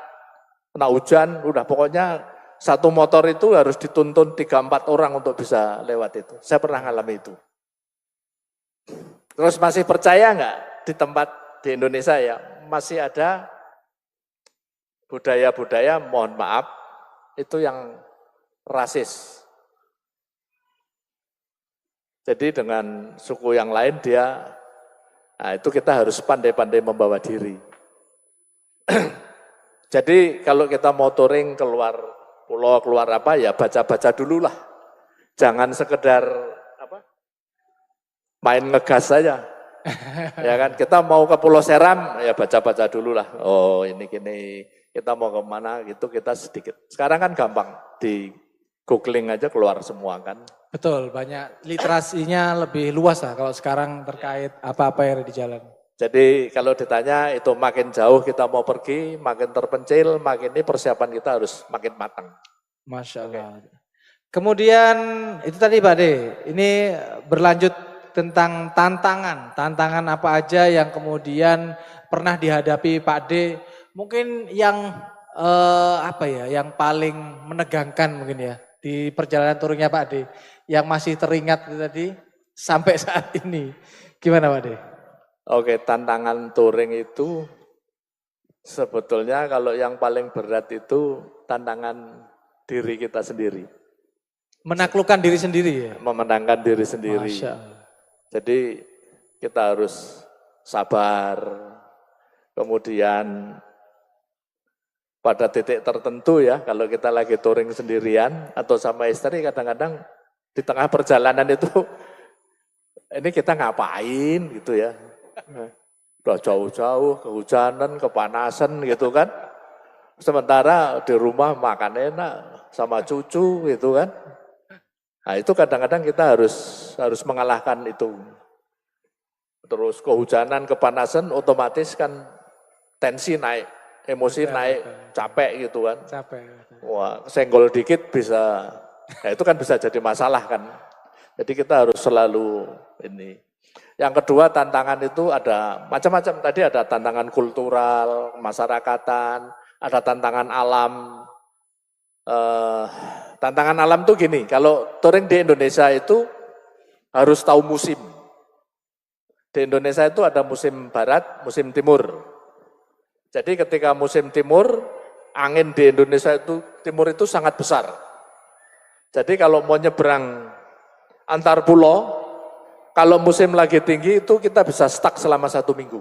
kena hujan, udah pokoknya satu motor itu harus dituntun 3-4 orang untuk bisa lewat itu. Saya pernah ngalami itu. Terus masih percaya nggak di tempat di Indonesia ya, masih ada budaya-budaya, mohon maaf, itu yang rasis. Jadi dengan suku yang lain nah itu kita harus pandai-pandai membawa diri. Jadi kalau kita mau touring keluar pulau, keluar apa ya baca-baca dulu lah. Jangan sekedar main ngegas saja. Ya kan, kita mau ke Pulau Seram ya baca-baca dulu lah. Oh ini gini, kita mau kemana gitu kita sedikit. Sekarang kan gampang, di googling aja keluar semua kan. Betul, banyak literasinya lebih luas lah kalau sekarang terkait apa-apa yang ada di jalan. Jadi kalau ditanya itu makin jauh kita mau pergi, makin terpencil, makin ini persiapan kita harus makin matang. Masya Allah. Kemudian itu tadi Pak De, ini berlanjut tentang tantangan apa aja yang kemudian pernah dihadapi Pak De, mungkin yang yang paling menegangkan mungkin ya di perjalanan turunnya Pak De, yang masih teringat tadi sampai saat ini, gimana Pak De? Oke, tantangan touring itu sebetulnya kalau yang paling berat itu tantangan diri kita sendiri. Menaklukkan diri sendiri ya? Memenangkan diri sendiri. Masya Allah. Jadi kita harus sabar, kemudian pada titik tertentu ya, kalau kita lagi touring sendirian atau sama istri kadang-kadang di tengah perjalanan itu, ini kita ngapain gitu ya. Udah jauh-jauh, kehujanan, kepanasan gitu kan. Sementara di rumah makan enak sama cucu gitu kan. Nah itu kadang-kadang kita harus mengalahkan itu. Terus kehujanan, kepanasan otomatis kan tensi naik, emosi naik, capek gitu kan. Capek. Wah, senggol dikit bisa, nah itu kan bisa jadi masalah kan. Jadi kita harus selalu ini. Yang kedua tantangan itu ada macam-macam. Tadi ada tantangan kultural, masyarakatan, ada tantangan alam. Tantangan alam tuh gini, kalau touring di Indonesia itu harus tahu musim. Di Indonesia itu ada musim barat, musim timur. Jadi ketika musim timur, angin di Indonesia itu timur itu sangat besar. Jadi kalau mau nyebrang antar pulau, kalau musim lagi tinggi itu kita bisa stuck selama 1 minggu.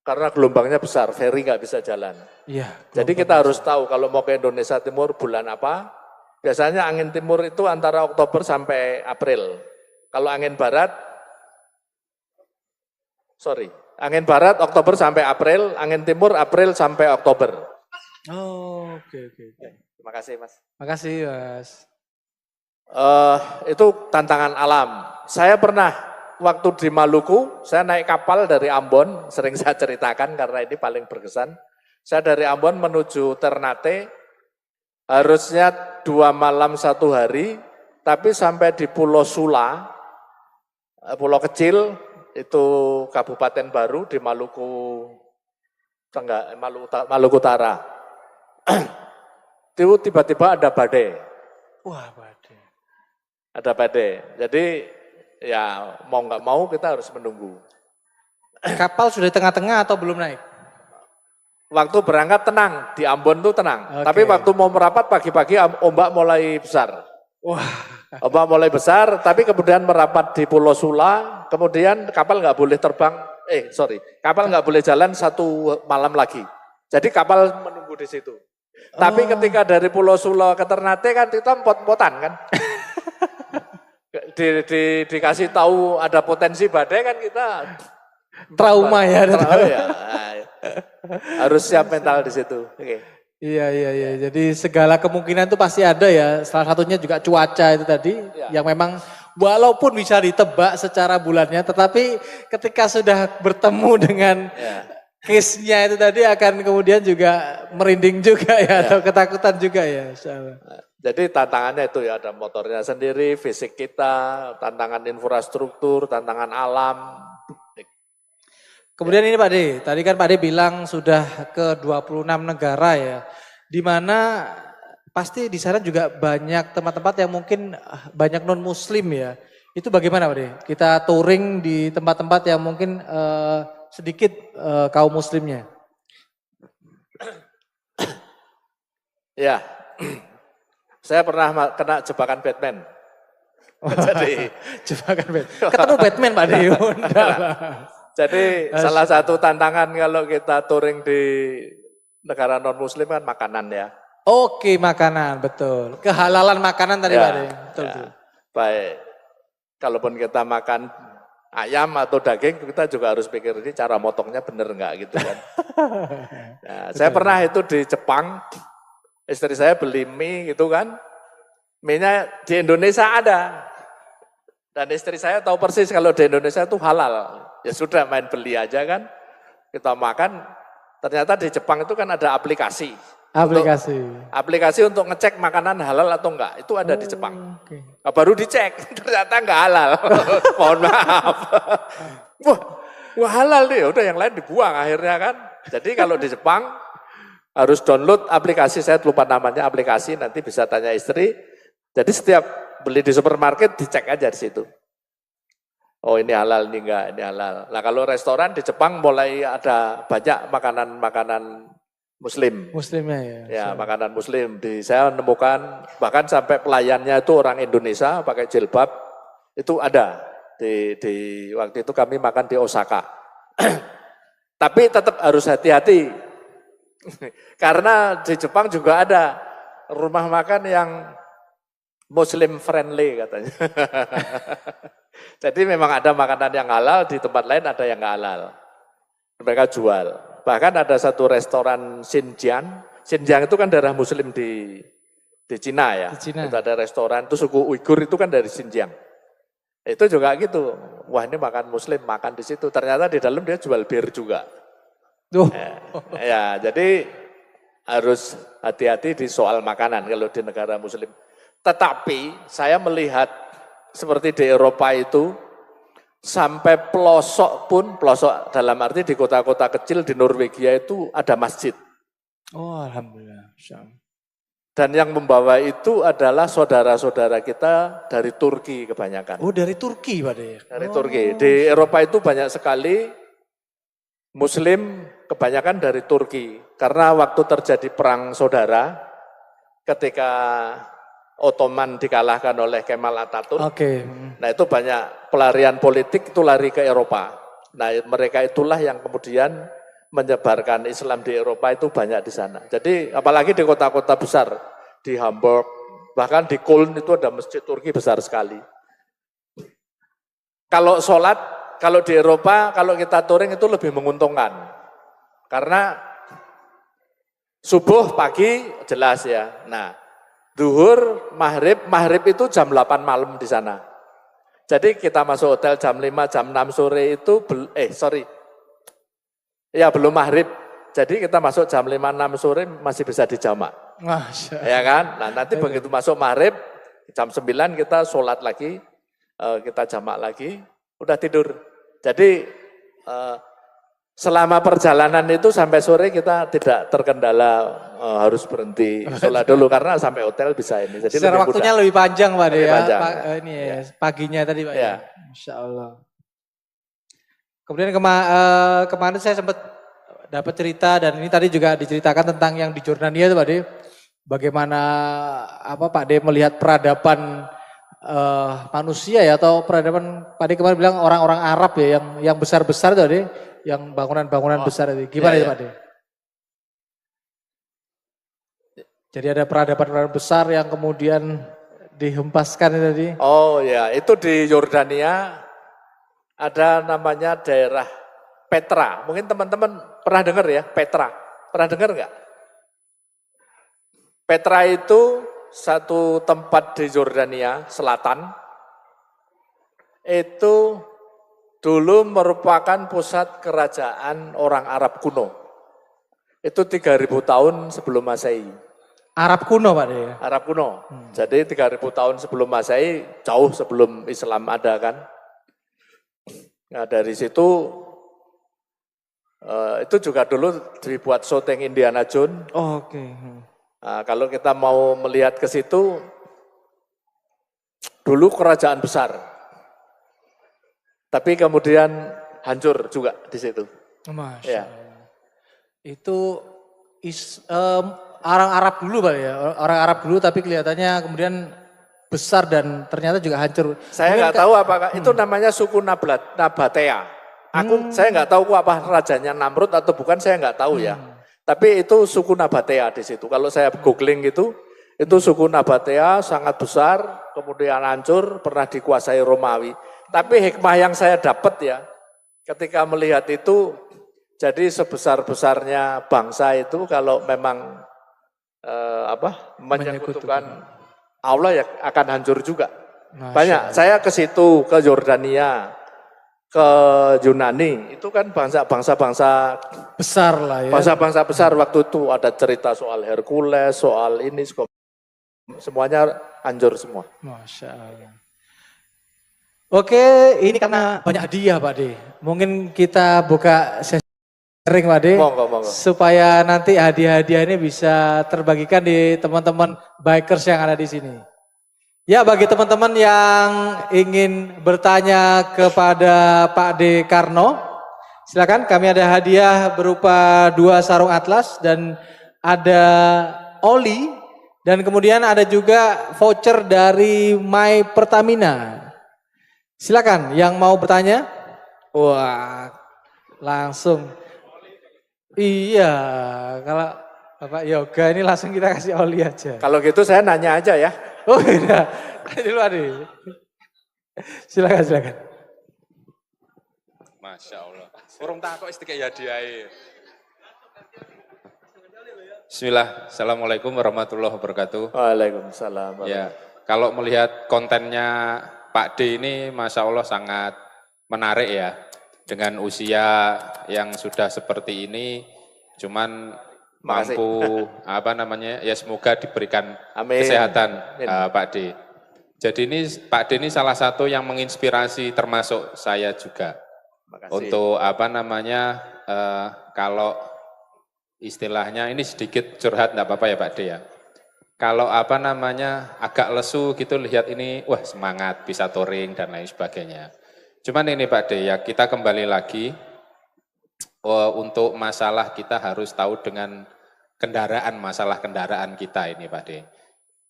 karena gelombangnya besar, ferry nggak bisa jalan. Iya. Jadi kita harus tahu kalau mau ke Indonesia Timur bulan apa. Biasanya angin timur itu antara Oktober sampai April. Kalau angin barat Oktober sampai April, angin timur April sampai Oktober. Oh, oke. Terima kasih Mas. Makasih Mas. Itu tantangan alam. Saya pernah waktu di Maluku, saya naik kapal dari Ambon, sering saya ceritakan karena ini paling berkesan. Saya dari Ambon menuju Ternate, harusnya 2 malam 1 hari, tapi sampai di Pulau Sula, pulau kecil, itu Kabupaten Baru di Maluku Utara. Itu tiba-tiba ada badai. Wah, badai. Ada badai. Jadi ya mau nggak mau kita harus menunggu. Kapal sudah di tengah-tengah atau belum naik? Waktu berangkat tenang, di Ambon tuh tenang. Oke. Tapi waktu mau merapat pagi-pagi ombak mulai besar. Wah. Ombak mulai besar, tapi kemudian merapat di Pulau Sula, kemudian kapal nggak boleh terbang, kapal nggak boleh jalan 1 malam lagi. Jadi kapal menunggu di situ. Tapi ketika dari Pulau Sula ke Ternate kan kita pot-potan kan. Dikasih tahu ada potensi badai kan kita Trauma ya. ya. Harus siap mental di situ. Oke. Iya. Jadi segala kemungkinan itu pasti ada ya. Salah satunya juga cuaca itu tadi. Ya. Yang memang walaupun bisa ditebak secara bulannya. Tetapi ketika sudah bertemu dengan case-nya itu tadi akan kemudian juga merinding juga ya. Atau ketakutan juga ya. Insyaallah. Jadi tantangannya itu ya, ada motornya sendiri, fisik kita, tantangan infrastruktur, tantangan alam. Kemudian ini Pak De, tadi kan Pak De bilang sudah ke 26 negara ya. Di mana pasti di sana juga banyak tempat-tempat yang mungkin banyak non muslim ya. Itu bagaimana Pak De? Kita touring di tempat-tempat yang mungkin sedikit kaum muslimnya. Ya. Saya pernah kena jebakan Batman. Jadi jebakan Batman. Ketemu Batman Pak De. Jadi salah satu tantangan kalau kita touring di negara non muslim kan makanan ya. Oke, makanan, betul. Kehalalan makanan tadi Pak De. Betul. Baik. Kalaupun kita makan ayam atau daging, kita juga harus pikir ini cara motongnya bener nggak gitu kan. Nah, saya pernah itu di Jepang. Istri saya beli mie gitu kan, mie-nya di Indonesia ada. Dan istri saya tahu persis kalau di Indonesia itu halal. Ya sudah main beli aja kan, kita makan. Ternyata di Jepang itu kan ada aplikasi. Aplikasi untuk ngecek makanan halal atau enggak, itu ada di Jepang. Okay. Nah, baru dicek, ternyata enggak halal. Mohon maaf. Wah halal nih, udah yang lain dibuang akhirnya kan. Jadi kalau di Jepang, harus download aplikasi, saya lupa namanya aplikasi, nanti bisa tanya istri. Jadi setiap beli di supermarket dicek aja di situ. Oh ini halal, ini enggak, ini halal. Nah kalau restoran di Jepang mulai ada banyak makanan muslim. Muslimnya ya. Ya makanan muslim. Saya menemukan bahkan sampai pelayannya itu orang Indonesia pakai jilbab, itu ada. Di waktu itu kami makan di Osaka. Tapi tetap harus hati-hati. Karena di Jepang juga ada rumah makan yang Muslim friendly katanya. Jadi memang ada makanan yang halal, di tempat lain ada yang nggak halal. Mereka jual. Bahkan ada satu restoran Xinjiang. Xinjiang itu kan daerah Muslim di Cina ya. Di Cina. Itu ada restoran, itu suku Uighur itu kan dari Xinjiang. Itu juga gitu. Wah ini makan Muslim, makan di situ. Ternyata di dalam dia jual bir juga. Ya, jadi harus hati-hati di soal makanan kalau di negara muslim. Tetapi saya melihat seperti di Eropa itu, sampai pelosok pun, pelosok dalam arti di kota-kota kecil di Norwegia itu ada masjid. Oh alhamdulillah. Dan yang membawa itu adalah saudara-saudara kita dari Turki kebanyakan. Oh dari Turki Pak De? Dari Turki. Di Eropa itu banyak sekali Muslim kebanyakan dari Turki. Karena waktu terjadi perang saudara, ketika Ottoman dikalahkan oleh Kemal Atatürk, nah itu banyak pelarian politik itu lari ke Eropa. Nah mereka itulah yang kemudian menyebarkan Islam di Eropa itu banyak di sana. Jadi apalagi di kota-kota besar, di Hamburg, bahkan di Köln itu ada masjid Turki besar sekali. Kalau sholat, kalau di Eropa, kalau kita touring itu lebih menguntungkan. Karena subuh pagi jelas ya. Nah, zuhur, maghrib itu jam 8 malam di sana. Jadi kita masuk hotel jam 5, jam 6 sore itu, belum maghrib. Jadi kita masuk jam 5, 6 sore masih bisa dijamak. Masya Allah. Ya kan? Nah nanti begitu masuk maghrib, jam 9 kita sholat lagi, kita jamak lagi, udah tidur. Jadi selama perjalanan itu sampai sore kita tidak terkendala harus berhenti sholat dulu karena sampai hotel bisa ini. Jadi Secara waktunya mudah. lebih panjang Pak Lebih ya. panjang. Ini ya, paginya tadi Pak Ya. ya. Masya Allah. Kemudian kemarin saya sempat dapat cerita dan ini tadi juga diceritakan tentang yang di Jordania itu Pak De. Bagaimana Pak De melihat peradaban manusia ya atau peradaban Pak De kemarin bilang orang-orang Arab ya yang besar-besar tuh Pak De, yang bangunan-bangunan besar itu. Gimana iya, itu Pak De? Jadi ada peradaban besar yang kemudian dihempaskan itu tadi. Oh ya, itu di Yordania ada namanya daerah Petra. Mungkin teman-teman pernah dengar ya, Petra. Pernah dengar nggak? Petra itu satu tempat di Yordania Selatan. Itu dulu merupakan pusat kerajaan orang Arab kuno. Itu 3000 tahun sebelum Masehi. Arab kuno Pak De ya. Arab kuno. Jadi 3000 tahun sebelum Masehi, jauh sebelum Islam ada kan. Nah dari situ, itu juga dulu dibuat syuting Indiana Jones. Oh, oke. Nah, kalau kita mau melihat ke situ, dulu kerajaan besar. Tapi kemudian hancur juga di situ. Masya Ya. Allah. Itu orang Arab dulu Pak ya, orang Arab dulu tapi kelihatannya kemudian besar dan ternyata juga hancur. Saya nggak tahu apakah itu namanya suku Nabatea. Saya nggak tahu apa rajanya Namrud atau bukan, saya nggak tahu ya. Tapi itu suku Nabatea di situ. Kalau saya googling gitu, itu suku Nabatea sangat besar, kemudian hancur, pernah dikuasai Romawi. Tapi hikmah yang saya dapat ya, ketika melihat itu, jadi sebesar-besarnya bangsa itu kalau memang menyekutukan Allah ya akan hancur juga. Banyak. Saya ke situ, ke Yordania, ke Yunani, itu kan bangsa-bangsa besar lah ya. bangsa-bangsa besar waktu itu ada cerita soal Hercules, soal ini, semuanya hancur semua. Masya Allah. Oke, ini karena banyak hadiah Pak De. Mungkin kita buka sesi sharing Pak De. Monggo. Supaya nanti hadiah-hadiah ini bisa terbagikan di teman-teman bikers yang ada di sini. Ya bagi teman-teman yang ingin bertanya kepada Pak De Karno, silakan kami ada hadiah berupa 2 sarung atlas dan ada oli dan kemudian ada juga voucher dari My Pertamina. Silakan yang mau bertanya. Wah, langsung. Iya, kalau Bapak Yoga ini langsung kita kasih oli aja. Kalau gitu saya nanya aja ya. Oh iya, dulu ada. Silakan. Masya Allah. Urung takut istiqai hadiah. Bismillah. Assalamualaikum warahmatullahi wabarakatuh. Waalaikumsalam. Ya, kalau melihat kontennya Pak D ini Masya Allah sangat menarik ya. Dengan usia yang sudah seperti ini, cuman Makasih. mampu ya semoga diberikan Amin. kesehatan Amin. Pak D. Jadi ini Pak D ini salah satu yang menginspirasi termasuk saya juga. Makasih. Untuk kalau istilahnya ini sedikit curhat enggak apa-apa ya Pak D ya. Kalau agak lesu gitu lihat ini, wah semangat bisa touring dan lain sebagainya. Cuman ini Pak D ya, kita kembali lagi untuk masalah kita harus tahu dengan masalah kendaraan kita ini Pak D.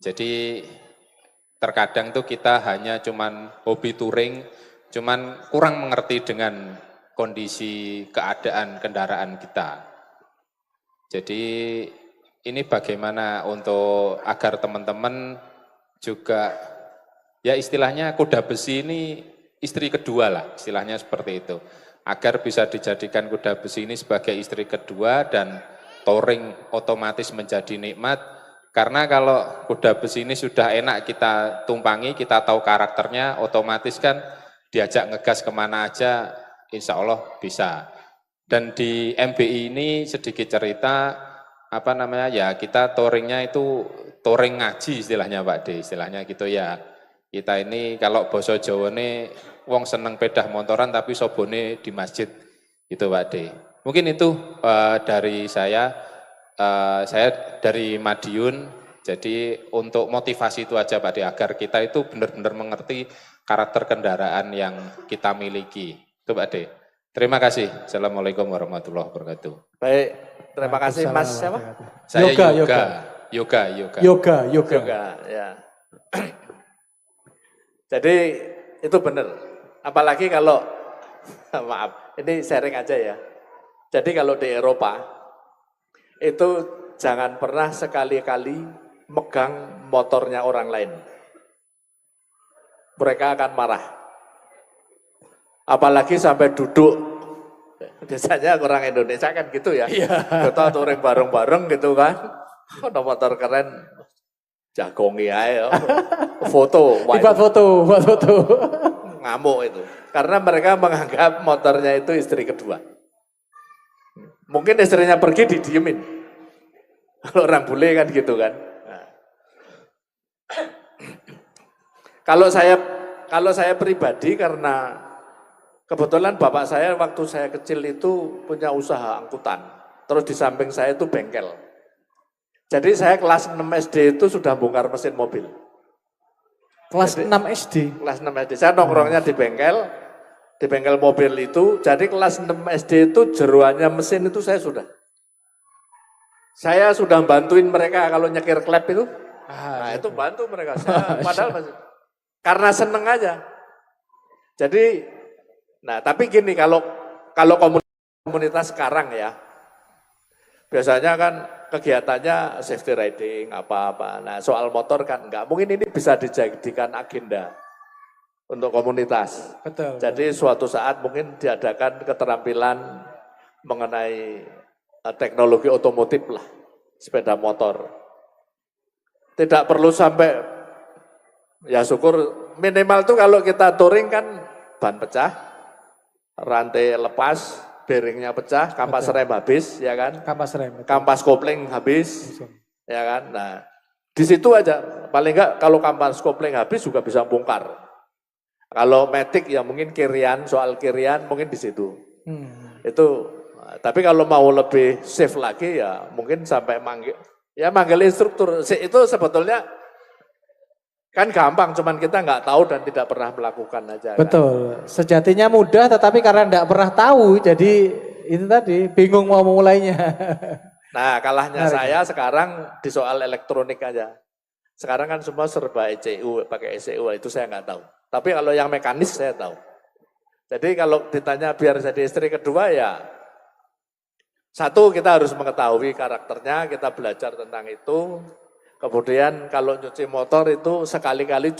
Jadi terkadang tuh kita hanya cuman hobi touring, cuman kurang mengerti dengan kondisi keadaan kendaraan kita. Jadi ini bagaimana untuk agar teman-teman juga ya istilahnya kuda besi ini istri kedua lah, istilahnya seperti itu. Agar bisa dijadikan kuda besi ini sebagai istri kedua dan touring otomatis menjadi nikmat. Karena kalau kuda besi ini sudah enak kita tumpangi, kita tahu karakternya, otomatis kan diajak ngegas kemana aja, insya Allah bisa. Dan di MBI ini sedikit cerita, apa namanya ya kita touringnya itu touring ngaji istilahnya Pak D, istilahnya gitu ya. Kita ini kalau boso Jawa ini wong seneng pedah motoran tapi sobone di masjid gitu Pak D. Mungkin itu dari saya dari Madiun. Jadi untuk motivasi itu aja Pak D, agar kita itu benar-benar mengerti karakter kendaraan yang kita miliki. Itu Pak D. Terima kasih. Assalamualaikum warahmatullahi wabarakatuh. Baik, terima kasih Mas siapa? Saya Yoga. Yoga, ya. Jadi itu benar. Apalagi kalau, maaf, ini sharing aja ya. Jadi kalau di Eropa, itu jangan pernah sekali-kali megang motornya orang lain. Mereka akan marah. Apalagi sampai duduk. Biasanya orang Indonesia kan gitu ya. Kita touring bareng-bareng gitu kan. Ada motor keren. Jagongi aja. Foto. Buat foto. Ngamuk itu. Karena mereka menganggap motornya itu istri kedua. Mungkin istrinya pergi didiemin. Kalau orang bule kan gitu kan. Nah. Kalau saya pribadi karena kebetulan bapak saya waktu saya kecil itu punya usaha angkutan. Terus di samping saya itu bengkel. Jadi saya kelas 6 SD itu sudah bongkar mesin mobil. Kelas 6 SD? Kelas 6 SD. Saya nongkrongnya di bengkel mobil itu. Jadi kelas 6 SD itu jeruannya mesin itu saya sudah. Saya sudah bantuin mereka kalau nyekir klep itu. Nah itu bantu mereka. Saya, padahal masih, karena seneng aja. Jadi, nah tapi gini kalau komunitas sekarang ya, biasanya kan kegiatannya safety riding apa-apa. Nah soal motor kan enggak. Mungkin ini bisa dijadikan agenda untuk komunitas. Betul. Jadi suatu saat mungkin diadakan keterampilan mengenai teknologi otomotif lah, sepeda motor. Tidak perlu sampai, ya syukur minimal tuh kalau kita touring kan ban pecah, rantai lepas, bearingnya pecah, kampas rem habis, ya kan? Kampas rem. Betul. Kampas kopling habis, ya kan? Nah, di situ aja. Paling enggak kalau kampas kopling habis juga bisa bongkar. Kalau matic ya mungkin kirian, soal kirian mungkin di situ. Itu. Tapi kalau mau lebih safe lagi ya mungkin sampai manggil instruktur. Itu sebetulnya kan gampang, cuman kita nggak tahu dan tidak pernah melakukan aja. Betul. Kan? Sejatinya mudah, tetapi karena nggak pernah tahu, jadi itu tadi bingung mau memulainya. Nah kalahnya saya sekarang di soal elektronik aja. Sekarang kan semua serba ECU, pakai ECU, itu saya nggak tahu. Tapi kalau yang mekanis saya tahu. Jadi kalau ditanya biar jadi istri kedua ya, satu, kita harus mengetahui karakternya, kita belajar tentang itu. Kemudian kalau nyuci motor itu sekali-kali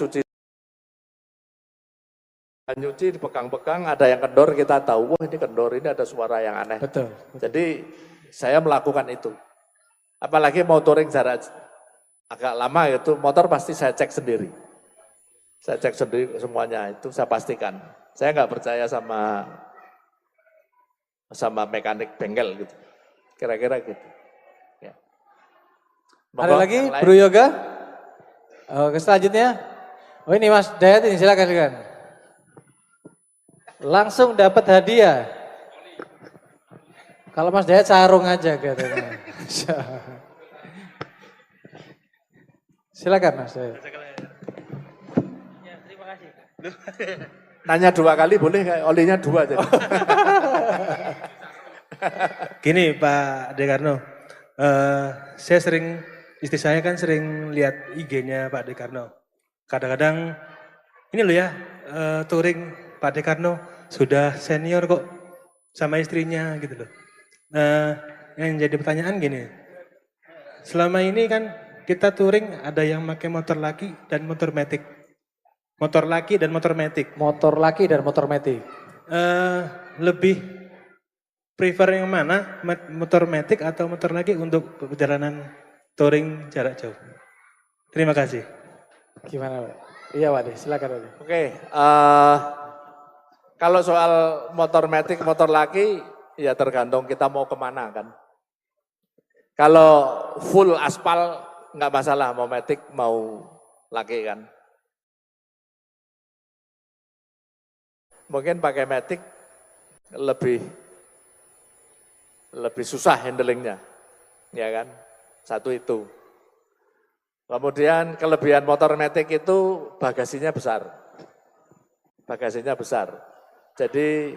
nyuci dipegang-pegang, ada yang kendor kita tahu, wah ini kendor, ini ada suara yang aneh. Betul. Jadi saya melakukan itu. Apalagi mau touring jarak agak lama itu, motor pasti saya cek sendiri. Saya cek sendiri semuanya, itu saya pastikan. Saya nggak percaya sama mekanik bengkel gitu. Kira-kira gitu. Ya. Ada lagi Bro Yoga? Oke, selanjutnya. Oh ini Mas Dayat ini silakan. Langsung dapat hadiah. Kalau Mas Dayat sarung aja katanya. Silakan Mas Dayat. Ya, terima kasih. Nanya 2 kali boleh, olinya 2 jadi. Gini Pak Dekarno, istri saya kan sering lihat IG-nya Pak Dekarno. Kadang-kadang, ini loh ya, touring Pak Dekarno sudah senior kok sama istrinya gitu loh. Yang jadi pertanyaan gini, selama ini kan kita touring ada yang pakai motor laki dan motor matic. Motor laki dan motor matic. Motor laki dan motor matic. Lebih prefer yang mana? Motor matic atau motor laki untuk perjalanan touring jarak jauh? Terima kasih. Gimana Pak? Iya Pak De, silakan Pak De. Oke, kalau soal motor matic, motor laki, ya tergantung kita mau kemana kan. Kalau full aspal nggak masalah, mau matic mau laki kan. Mungkin pakai matic lebih susah handlingnya, ya kan? Satu itu. Kemudian kelebihan motor matic itu bagasinya besar. Bagasinya besar. Jadi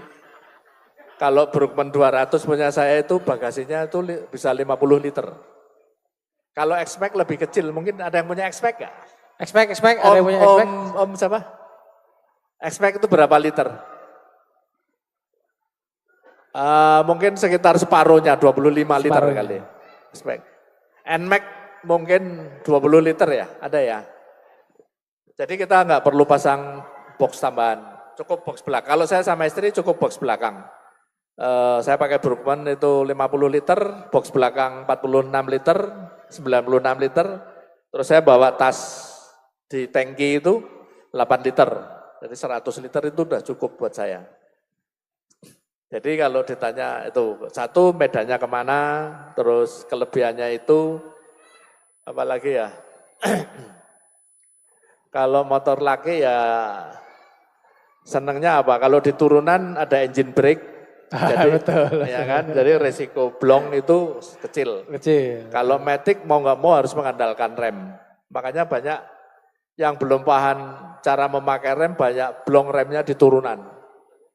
kalau Brookman 200 punya saya itu bagasinya itu bisa 50 liter. Kalau X-Max lebih kecil, mungkin ada yang punya X-Max nggak? X-Max, ada yang punya X-Max? Om siapa? X-Max itu berapa liter? Mungkin sekitar separuhnya, 25 liter kali. X-Max. N-Max mungkin 20 liter ya, ada ya. Jadi kita nggak perlu pasang box tambahan, cukup box belakang. Kalau saya sama istri cukup box belakang. Saya pakai Brookman itu 50 liter, box belakang 46 liter, 96 liter. Terus saya bawa tas di tangki itu 8 liter. Jadi 100 liter itu udah cukup buat saya. Jadi kalau ditanya itu, satu medannya kemana, terus kelebihannya itu, apalagi ya, kalau motor laki ya senangnya apa, kalau di turunan ada engine brake, jadi, betul. ya kan, jadi resiko blong itu kecil. Kecil. Kalau matic mau nggak mau harus mengandalkan rem, makanya banyak yang belum paham cara memakai rem, banyak blong remnya di turunan.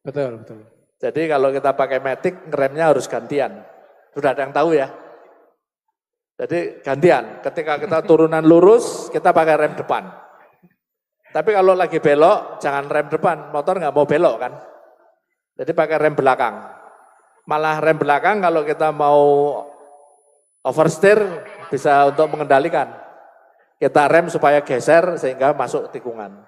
Betul, betul. Jadi kalau kita pakai matic, remnya harus gantian. Sudah ada yang tahu ya? Jadi gantian, ketika kita turunan lurus, kita pakai rem depan. Tapi kalau lagi belok, jangan rem depan, motor nggak mau belok kan. Jadi pakai rem belakang. Malah rem belakang kalau kita mau oversteer, bisa untuk mengendalikan. Kita rem supaya geser sehingga masuk tikungan.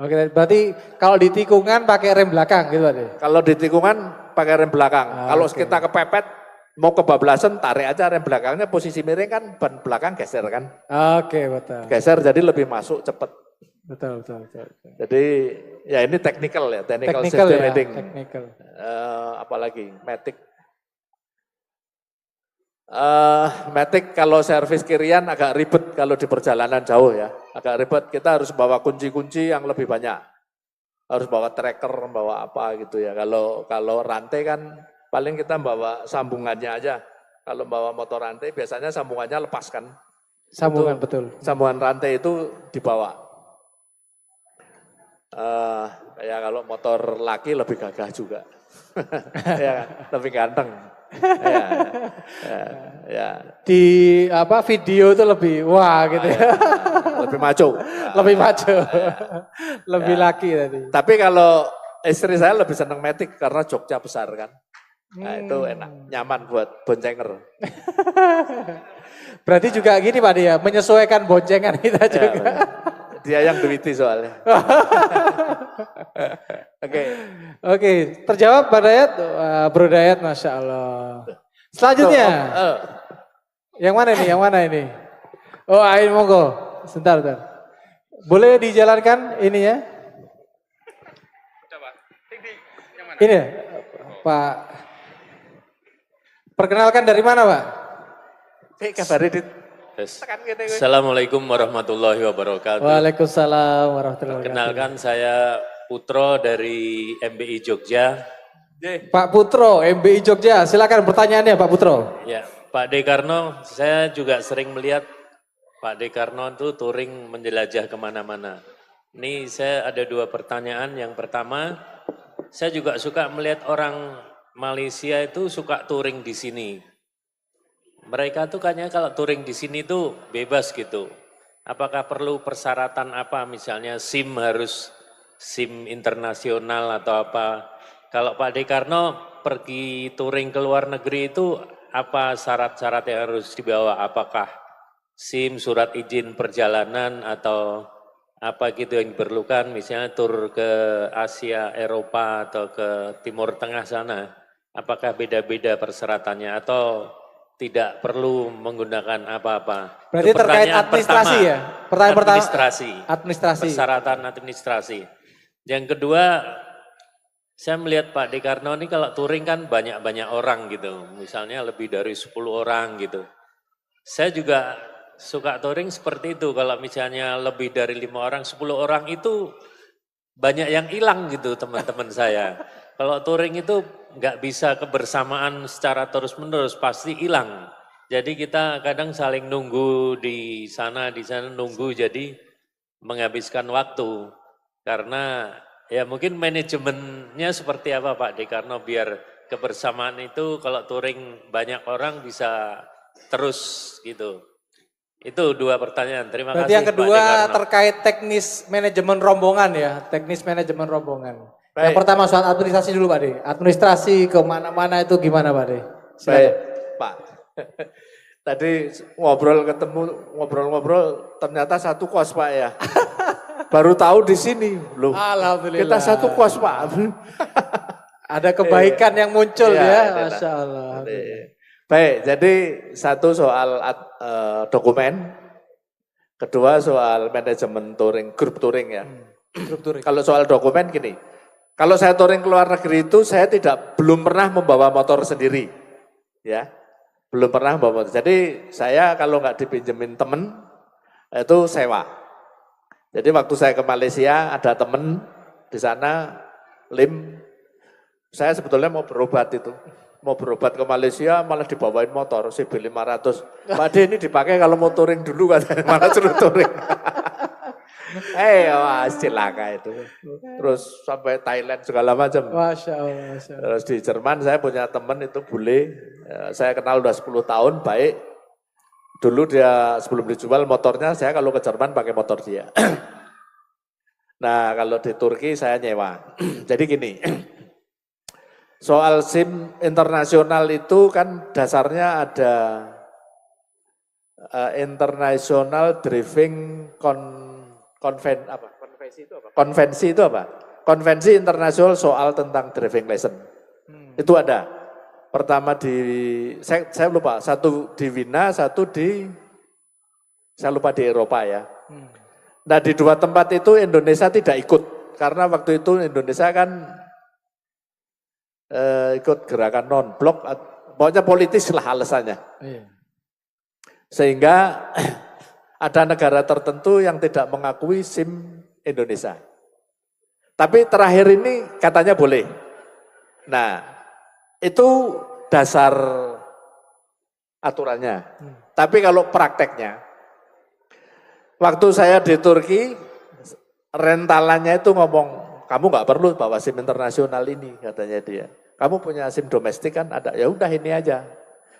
Oke, berarti kalau di tikungan pakai rem belakang gitu Pak De? Kalau di tikungan pakai rem belakang. Kalau kita kepepet, mau kebablasan, tarik aja rem belakangnya, posisi miring kan, ban belakang geser kan. Oke, betul. Geser jadi lebih masuk cepat. Betul, betul, betul. Jadi ya ini technical ya, technical Technical safety ya, riding. technical. Apalagi matic. Matic kalau servis kirian agak ribet kalau di perjalanan jauh ya, agak ribet. Kita harus bawa kunci-kunci yang lebih banyak, harus bawa tracker, bawa apa gitu ya. Kalau rantai kan paling kita bawa sambungannya aja. Kalau bawa motor rantai biasanya sambungannya lepas kan. Sambungan Itu, betul. sambungan rantai itu dibawa. Kayak kalau motor laki lebih gagah juga, ya, lebih ganteng. Ya. Di apa video itu lebih wah gitu ya. Lebih maco. Lebih maju. Lebih laki tadi. Tapi kalau istri saya lebih senang matic karena joknya besar kan. Nah itu enak, nyaman buat boncenger. Berarti juga gini Pak dia menyesuaikan boncengan kita juga. Ya, dia yang duiti soalnya. Oke. Terjawab Pak Dayat, Bro Dayat, Masya Allah. Selanjutnya, yang mana ini? Yang mana ini? Oh, ayo monggo, sebentar. Boleh dijalankan ini ya? Ini, Pak. Perkenalkan dari mana Pak? Kabari di Assalamualaikum warahmatullahi wabarakatuh. Waalaikumsalam warahmatullahi wabarakatuh. Kenalkan saya Putro dari MBI Jogja. Pak Putro, MBI Jogja, silakan pertanyaannya Pak Putro. Ya, Pak Dekarno, saya juga sering melihat Pak Dekarno itu touring menjelajah kemana-mana. Ini saya ada dua pertanyaan. Yang pertama, saya juga suka melihat orang Malaysia itu suka touring di sini. Mereka tuh kayaknya kalau touring di sini tuh bebas gitu. Apakah perlu persyaratan apa? Misalnya SIM harus SIM internasional atau apa? Kalau Pak Dekarno pergi touring ke luar negeri itu apa syarat-syarat yang harus dibawa? Apakah SIM, surat izin perjalanan atau apa gitu yang diperlukan, misalnya tur ke Asia, Eropa atau ke Timur Tengah sana, apakah beda-beda persyaratannya atau tidak perlu menggunakan apa-apa? Berarti Itu terkait pertanyaan administrasi pertama. ya? Pertanyaan pertama. Administrasi. Administrasi. Persyaratan administrasi. Yang kedua, saya melihat Pak Dekarno ini kalau touring kan banyak-banyak orang gitu, misalnya lebih dari 10 orang gitu. Saya juga suka touring seperti itu, kalau misalnya lebih dari 5 orang, 10 orang itu banyak yang hilang gitu teman-teman saya. Kalau touring itu nggak bisa kebersamaan secara terus-menerus, pasti hilang. Jadi kita kadang saling nunggu di sana nunggu, jadi menghabiskan waktu. Karena ya mungkin manajemennya seperti apa Pak Dekarno biar kebersamaan itu kalau touring banyak orang bisa terus gitu. Itu 2 pertanyaan. Terima Berarti kasih yang kedua Pak Dekarno. terkait teknis manajemen rombongan ya, teknis manajemen rombongan. Yang Baik. pertama soal administrasi dulu Pak De. Administrasi kemana-mana itu gimana Pak De? Baik, Pak. Tadi ngobrol-ngobrol ternyata satu kos Pak ya. Baru tahu di sini loh. Alhamdulillah. Kita satu kos Pak. Ada kebaikan yang muncul Iya, ya, adalah. Masya Allah. Baik, jadi satu soal dokumen, kedua soal manajemen touring, grup touring ya. Grup touring. Kalau soal dokumen gini, kalau saya touring ke luar negeri itu saya belum pernah membawa motor sendiri, ya, belum pernah membawa motor. Jadi saya kalau nggak dipinjemin temen itu sewa. Jadi waktu saya ke Malaysia ada temen di sana, saya sebetulnya mau berobat itu. Mau berobat ke Malaysia malah dibawain motor CB500. Pak De ini dipakai kalau mau touring dulu katanya, malah suruh touring. Wah cilaka itu. Terus sampai Thailand segala macam. Masya Allah, Masya Allah. Terus di Jerman saya punya teman itu bule, saya kenal udah 10 tahun, baik. Dulu dia sebelum dijual motornya, saya kalau ke Jerman pakai motor dia. Nah kalau di Turki saya nyewa. Jadi gini, soal SIM internasional itu kan dasarnya ada International Driving Konvensi itu apa? Konvensi internasional soal tentang driving license. Itu ada. Pertama saya lupa, satu di Wina, satu saya lupa di Eropa ya. Nah di 2 tempat itu Indonesia tidak ikut. Karena waktu itu Indonesia kan ikut gerakan non-blok, pokoknya politis lah alasannya. Iya. Sehingga ada negara tertentu yang tidak mengakui SIM Indonesia. Tapi terakhir ini katanya boleh. Nah, itu dasar aturannya. Tapi kalau prakteknya, waktu saya di Turki, rentalannya itu ngomong, kamu nggak perlu bawa SIM internasional ini, katanya dia. Kamu punya SIM domestik kan ada, ya udah ini aja.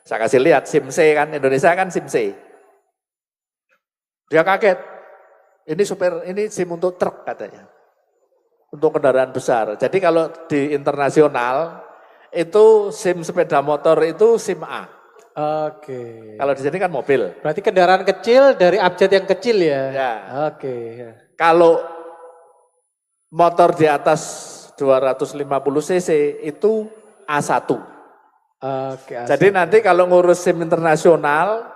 Saya kasih lihat SIM C kan, Indonesia kan SIM C. Dia kaget, ini SIM untuk truk katanya, untuk kendaraan besar. Jadi kalau di internasional itu SIM sepeda motor itu SIM A. Oke. Kalau di sini kan mobil. Berarti kendaraan kecil dari abjad yang kecil ya? Ya. Oke. Kalau motor di atas 250 cc itu A1. Oke. Jadi nanti kalau ngurus SIM internasional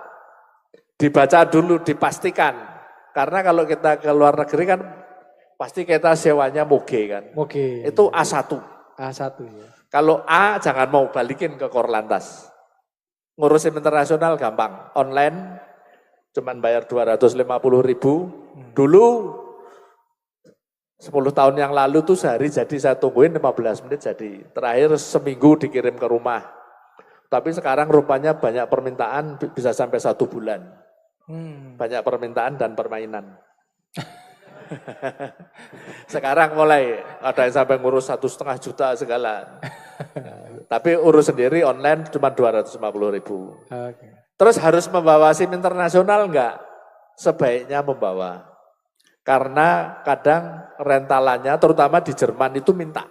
dibaca dulu, dipastikan. Karena kalau kita ke luar negeri kan pasti kita sewanya moge kan. Oke. Itu A1. A1 ya. Kalau A jangan mau balikin ke Korlantas. Ngurus SIM internasional gampang. Online cuman bayar 250.000. Dulu 10 tahun yang lalu tuh sehari jadi saya tungguin 15 menit jadi. Terakhir seminggu dikirim ke rumah. Tapi sekarang rupanya banyak permintaan bisa sampai 1 bulan. Banyak permintaan dan permainan. Sekarang mulai ada yang sampai ngurus 1,5 juta segala. Tapi urus sendiri online cuma 250.000. Oke. Terus harus membawa SIM internasional enggak? Sebaiknya membawa. Karena kadang rentalannya terutama di Jerman itu minta.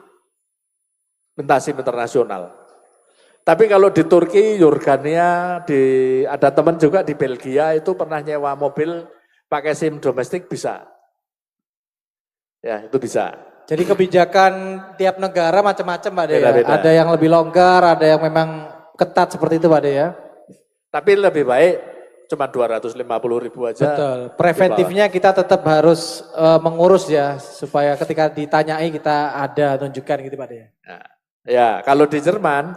minta SIM internasional. Tapi kalau di Turki, Yordania, ada teman juga di Belgia itu pernah nyewa mobil pakai SIM domestik bisa. Ya, itu bisa. Jadi kebijakan tiap negara macam-macam Pak De ya. Beda-beda. Ada yang lebih longgar, ada yang memang ketat seperti itu Pak De ya. Tapi lebih baik cuma 250.000 aja. Betul. Preventifnya kita tetap harus mengurus ya supaya ketika ditanyai kita ada tunjukkan gitu Pak De. Ya, kalau di Jerman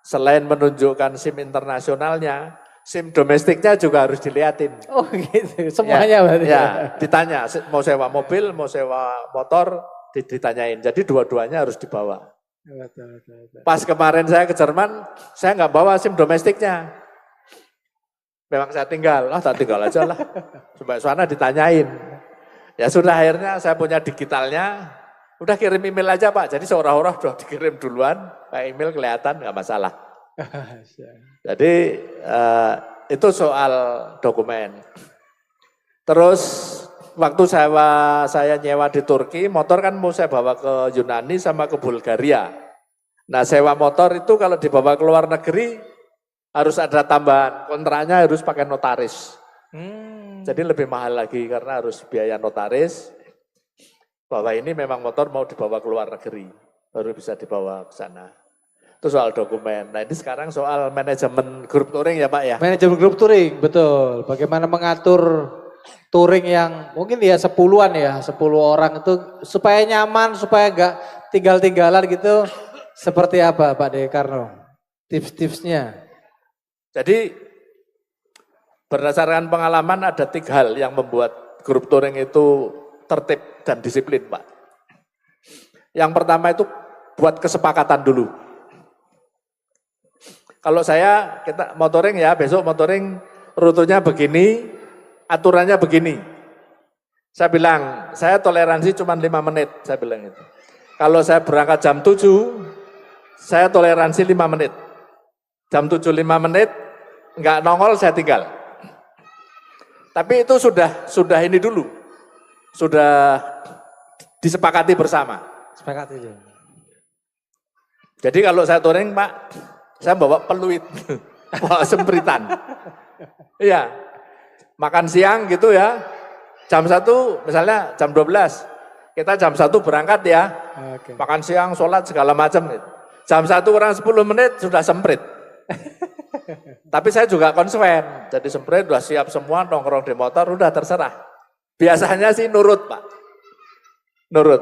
selain menunjukkan SIM internasionalnya, SIM domestiknya juga harus diliatin. Oh gitu, semuanya berarti. Ya, ditanya mau sewa mobil, mau sewa motor, ditanyain. Jadi dua-duanya harus dibawa. Betul. Pas kemarin saya ke Jerman, saya nggak bawa SIM domestiknya. Memang saya tinggal, tak tinggal aja lah. Sampai sana ditanyain. Ya sudah akhirnya saya punya digitalnya, udah kirim email aja Pak. Jadi seorang-orang udah dikirim duluan, kayak email kelihatan nggak masalah. Jadi itu soal dokumen. Terus waktu saya nyewa di Turki, motor kan mau saya bawa ke Yunani sama ke Bulgaria. Nah sewa motor itu kalau dibawa ke luar negeri harus ada tambahan, kontraknya harus pakai notaris. Jadi lebih mahal lagi karena harus biaya notaris. Bahwa ini memang motor mau dibawa ke luar negeri, baru bisa dibawa ke sana. Itu soal dokumen. Nah ini sekarang soal manajemen grup touring ya Pak ya. Manajemen grup touring, betul. Bagaimana mengatur touring yang mungkin ya 10-an ya, 10 orang itu supaya nyaman, supaya enggak tinggal-tinggalan gitu. Seperti apa Pak De Karno? Tips-tipsnya. Jadi berdasarkan pengalaman ada 3 hal yang membuat grup touring itu tertib dan disiplin Pak. Yang pertama itu buat kesepakatan dulu. Kalau kita motoring ya, besok motoring rutenya begini, aturannya begini. Saya bilang, saya toleransi cuma 5 menit, saya bilang itu. Kalau saya berangkat jam 7, saya toleransi 5 menit. Jam 7 5 menit, enggak nongol saya tinggal. Tapi itu sudah ini dulu. Sudah disepakati bersama. Sepakati itu. Jadi kalau saya touring Pak, saya bawa peluit, bawa sempritan. Iya, makan siang gitu ya, jam 1 misalnya jam 12, kita jam 1 berangkat ya, makan siang, sholat segala macam. Jam 1 kurang 10 menit sudah semprit. Tapi saya juga konsekuen, jadi semprit udah siap semua, nongkrong di motor udah terserah. Biasanya sih nurut Pak, nurut.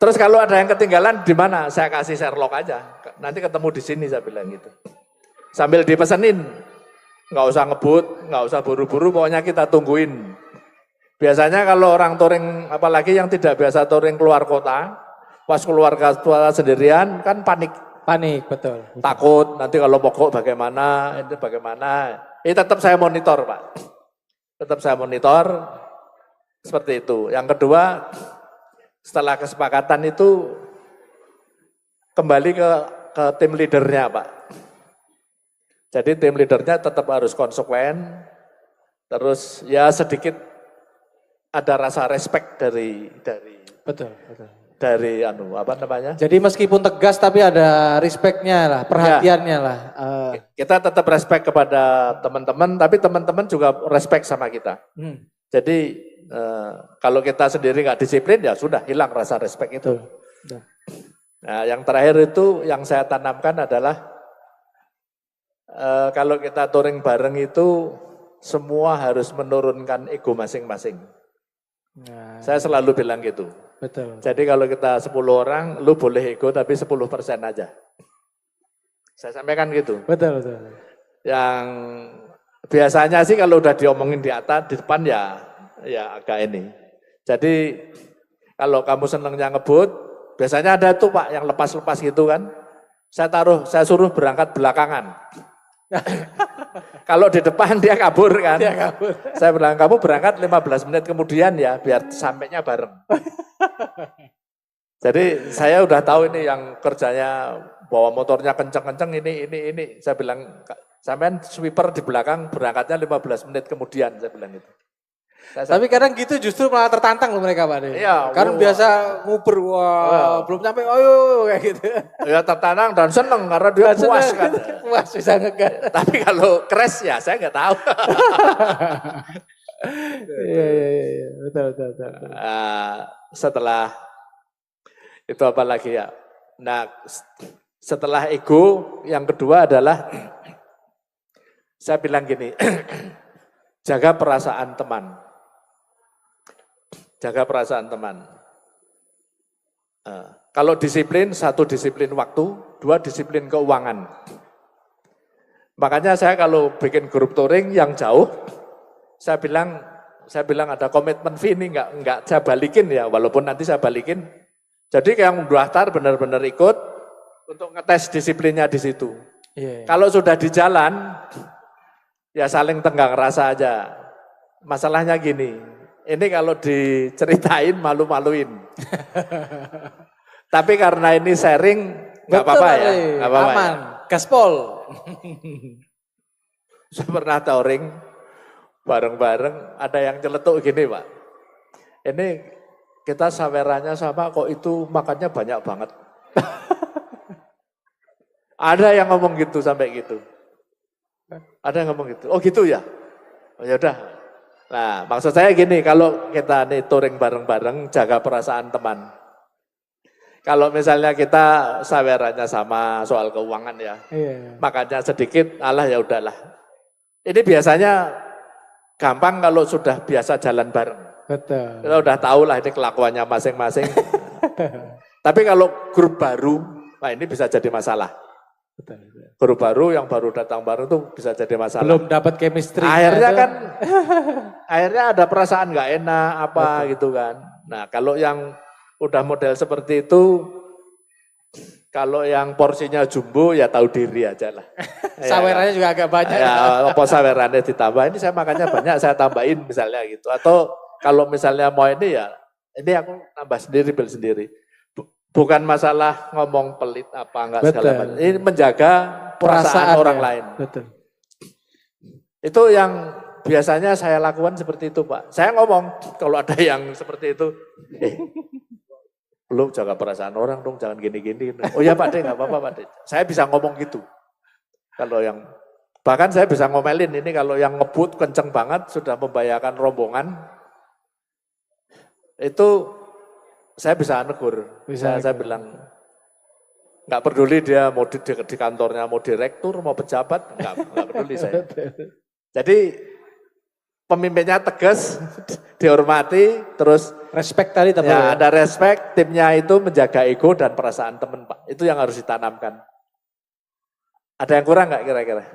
Terus kalau ada yang ketinggalan di mana? Saya kasih Sherlock aja. Nanti ketemu di sini saya bilang gitu. Sambil dipesenin. Nggak usah ngebut, nggak usah buru-buru, pokoknya kita tungguin. Biasanya kalau orang touring, apalagi yang tidak biasa touring keluar kota, pas keluar kota sendirian kan panik. Panik, betul. Takut nanti kalau mogok bagaimana, itu bagaimana. Ini tetap saya monitor Pak. Tetap saya monitor seperti itu. Yang kedua, setelah kesepakatan itu kembali ke tim leadernya Pak. Jadi tim leadernya tetap harus konsekuen, terus ya sedikit ada rasa respect dari Betul. apa namanya? Jadi meskipun tegas tapi ada respect-nya lah, perhatiannya lah. Kita tetap respect kepada teman-teman, tapi teman-teman juga respect sama kita. Jadi kalau kita sendiri nggak disiplin ya sudah hilang rasa respect itu. Nah, yang terakhir itu yang saya tanamkan adalah kalau kita touring bareng itu semua harus menurunkan ego masing-masing. Nah, Saya selalu bilang gitu. betul. Jadi kalau kita 10 orang, lu boleh ego tapi 10% aja. Saya sampaikan gitu. Betul. Yang biasanya sih kalau udah diomongin di atas, di depan ya agak ini. Jadi kalau kamu senengnya ngebut, biasanya ada tuh Pak yang lepas-lepas gitu kan. Saya suruh berangkat belakangan. Kalau di depan dia kabur kan. Saya bilang kamu berangkat 15 menit kemudian ya biar sampainya bareng. Jadi saya udah tahu ini yang kerjanya bawa motornya kenceng-kenceng ini. Saya bilang sampean sweeper di belakang berangkatnya 15 menit kemudian saya bilang gitu. Tapi kadang gitu justru malah tertantang loh mereka Pak De. Iya, Kan wah. biasa nguber, wah belum sampai, ayo kayak gitu. Ya tertanang dan seneng karena dia puas kan. Puas bisa ngegas. Tapi kalau crash ya saya nggak tahu. Iya, betul. Setelah itu apa lagi ya? Nah, setelah ego yang kedua adalah saya bilang gini, jaga perasaan teman. Jaga perasaan teman. Kalau disiplin, satu disiplin waktu, dua disiplin keuangan. Makanya saya kalau bikin grup touring yang jauh, saya bilang ada komitmen fee ini enggak saya balikin ya, walaupun nanti saya balikin. Jadi yang daftar benar-benar ikut untuk ngetes disiplinnya di situ. Iya. Kalau sudah di jalan, ya saling tenggang rasa aja. Masalahnya gini, ini kalau diceritain malu-maluin. Tapi karena ini sharing, nggak apa-apa ya. Nggak apa-apa ya. Aman, gaspol. Saya pernah touring bareng-bareng, ada yang celetuk gini Pak. Ini kita sawerannya sama kok itu makannya banyak banget. Ada yang ngomong gitu sampai gitu. Ada yang ngomong gitu. Oh gitu ya? Oh yaudah. Nah maksud saya gini, kalau kita nih touring bareng-bareng, jaga perasaan teman. Kalau misalnya kita sawerannya sama soal keuangan ya, makannya sedikit, alah ya udahlah. Ini biasanya gampang kalau sudah biasa jalan bareng. Betul. Kita udah tahu lah ini kelakuannya masing-masing. Tapi kalau grup baru, nah ini bisa jadi masalah. Betul. Grup baru yang baru datang bareng tuh bisa jadi masalah. Belum dapat chemistry. Akhirnya kan, akhirnya ada perasaan nggak enak apa gitu kan. Nah kalau yang udah model seperti itu, kalau yang porsinya jumbo ya tahu diri aja lah. Sawerannya juga agak banyak. Ya, apa sawerannya ditambah, ini saya makannya banyak, saya tambahin misalnya gitu. Atau kalau misalnya mau ini ya, ini aku tambah sendiri, beli sendiri. Bukan masalah ngomong pelit apa enggak segala macam. Ini menjaga perasaan orang lain. Betul. Itu yang biasanya saya lakukan seperti itu Pak. Saya ngomong, kalau ada yang seperti itu, lu jaga perasaan orang dong, jangan gini-gini. Oh ya Pak De, nggak apa-apa Pak De. Saya bisa ngomong gitu. Kalau yang, bahkan saya bisa ngomelin ini kalau yang ngebut kenceng banget, sudah membahayakan rombongan, itu saya bisa negur. Saya bilang, nggak peduli dia mau di kantornya, mau direktur, mau pejabat, nggak peduli saya. Jadi pemimpinnya tegas, dihormati, terus respect tadi teman. Ya, ada respect, timnya itu menjaga ego dan perasaan teman Pak. Itu yang harus ditanamkan. Ada yang kurang nggak kira-kira?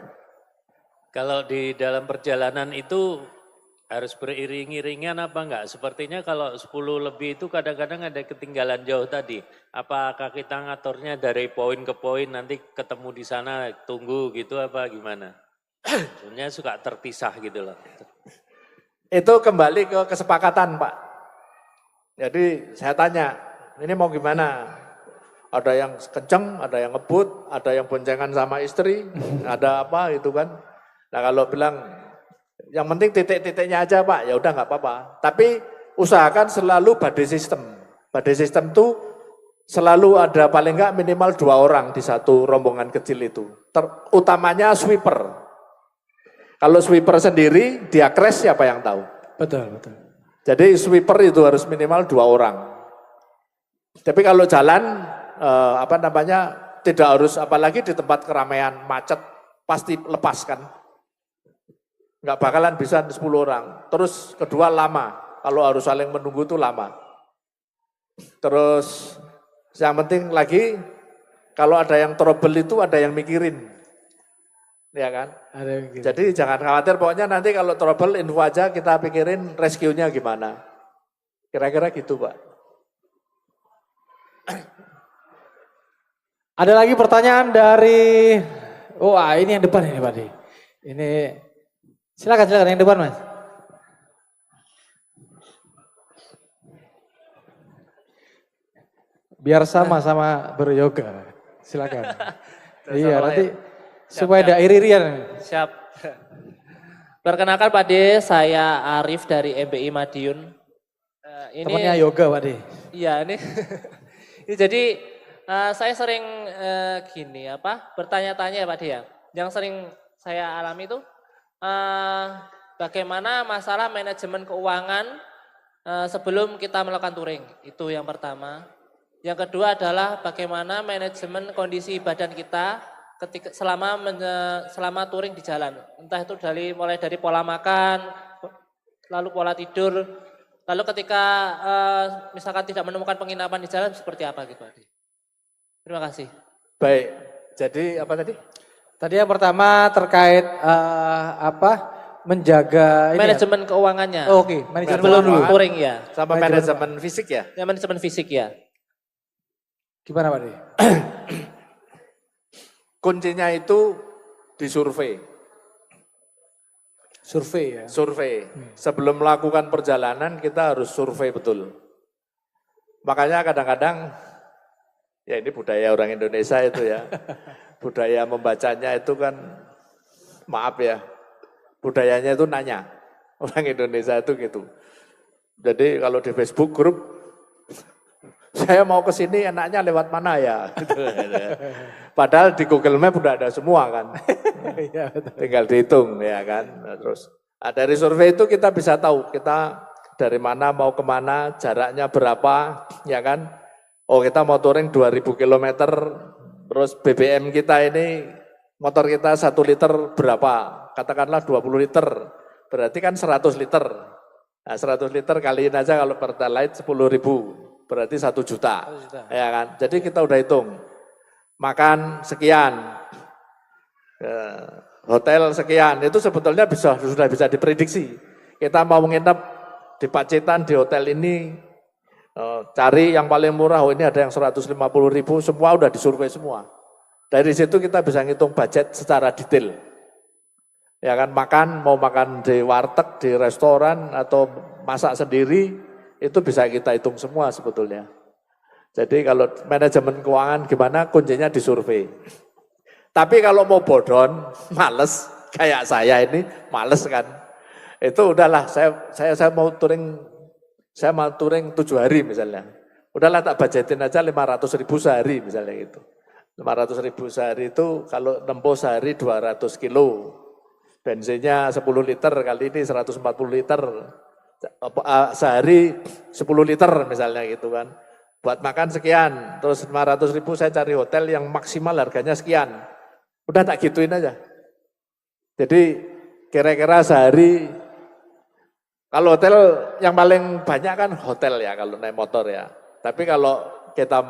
Kalau di dalam perjalanan itu harus beriring-iringan apa enggak? Sepertinya kalau 10 lebih itu kadang-kadang ada ketinggalan jauh tadi. Apakah kita ngaturnya dari poin ke poin, nanti ketemu di sana, tunggu gitu apa gimana? Sebenarnya suka terpisah gitu loh. Itu kembali ke kesepakatan Pak. Jadi saya tanya, ini mau gimana? Ada yang kenceng, ada yang ngebut, ada yang boncengan sama istri, ada apa gitu kan. Nah kalau bilang, yang penting titik-titiknya aja Pak, ya udah nggak apa-apa. Tapi usahakan selalu badai sistem. Badai sistem tuh selalu ada paling nggak minimal 2 orang di satu rombongan kecil itu. Utamanya sweeper. Kalau sweeper sendiri, dia crash siapa yang tahu? Betul. Jadi sweeper itu harus minimal 2 orang. Tapi kalau jalan, tidak harus, apalagi di tempat keramaian, macet, pasti lepas kan. Nggak bakalan bisa 10 orang. Terus kedua lama, kalau harus saling menunggu itu lama. Terus yang penting lagi, kalau ada yang trouble itu ada yang mikirin. Ya kan? Jadi jangan khawatir, pokoknya nanti kalau trouble info aja, kita pikirin rescue-nya gimana. Kira-kira gitu Pak. Ada lagi pertanyaan dari, wah ini yang depan ini Pak De. Ini, silakan yang depan Mas. Biar sama-sama beryoga, silakan. Iya nanti supaya ada iri-irian. Siap. Perkenalkan Pak De, saya Arif dari MBI Madiun. Temannya yoga Pak De. Iya ini. Ini jadi saya sering bertanya-tanya ya Pak De ya. Yang sering saya alami itu bagaimana masalah manajemen keuangan sebelum kita melakukan touring. Itu yang pertama. Yang kedua adalah bagaimana manajemen kondisi badan kita ketika selama touring di jalan. Entah itu mulai dari pola makan, lalu pola tidur, lalu ketika misalkan tidak menemukan penginapan di jalan seperti apa gitu Adi. Terima kasih. Baik, jadi apa tadi? Tadi yang pertama terkait menjaga manajemen keuangannya. Oh, Oke, manajemen sebelum keuangan. touring ya. Sama manajemen fisik ya? Ya manajemen fisik ya. Gimana Pak De? Kuncinya itu disurvei. Survei ya. Survei. Sebelum melakukan perjalanan kita harus survei betul. Makanya kadang-kadang, ya ini budaya orang Indonesia itu ya. Budaya membacanya itu kan, maaf ya, budayanya itu nanya. Orang Indonesia itu gitu. Jadi kalau di Facebook grup, saya mau ke sini enaknya lewat mana ya? Gitu. Padahal di Google Map udah ada semua kan. Tinggal dihitung ya kan. Nah, terus dari survei itu kita bisa tahu kita dari mana mau kemana, jaraknya berapa, ya kan. Oh kita mau touring 2000 km, terus BBM kita ini, motor kita 1 liter berapa? Katakanlah 20 liter, berarti kan 100 liter. Nah 100 liter kaliin aja kalau Pertalite 10.000. Berarti 1 juta, ya kan? Jadi kita udah hitung, makan sekian, hotel sekian, itu sebetulnya sudah bisa diprediksi. Kita mau menginap di Pacitan di hotel ini, cari yang paling murah, oh ini ada yang 150.000, semua udah disurvei semua. Dari situ kita bisa ngitung budget secara detail. Ya kan, mau makan di warteg, di restoran, atau masak sendiri, itu bisa kita hitung semua sebetulnya. Jadi kalau manajemen keuangan gimana, kuncinya disurvei. Tapi kalau mau bodon, males, kayak saya ini, males kan. Itu udahlah, saya mau touring 7 hari misalnya. Udahlah tak budgetin aja 500.000 sehari misalnya gitu. 500.000 sehari itu kalau nempuh sehari 200 kilo. Bensinnya 10 liter, kali ini 140 liter. Sehari 10 liter misalnya gitu kan. Buat makan sekian, terus 500.000 saya cari hotel yang maksimal harganya sekian. Udah tak gituin aja. Jadi kira-kira sehari, kalau hotel yang paling banyak kan hotel ya kalau naik motor ya. Tapi kalau kita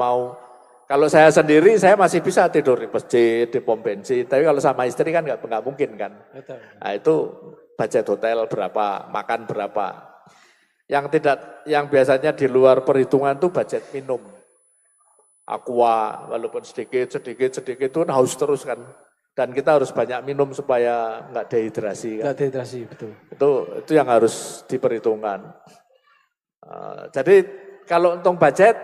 kalau saya sendiri saya masih bisa tidur di masjid, di pom bensin. Tapi kalau sama istri kan nggak mungkin kan. Nah itu budget hotel berapa, makan berapa. Yang biasanya di luar perhitungan itu budget minum. Aqua, walaupun sedikit itu haus terus kan. Dan kita harus banyak minum supaya nggak dehidrasi kan. Nggak dehidrasi, betul. Itu yang harus diperhitungkan. Jadi kalau untung budget,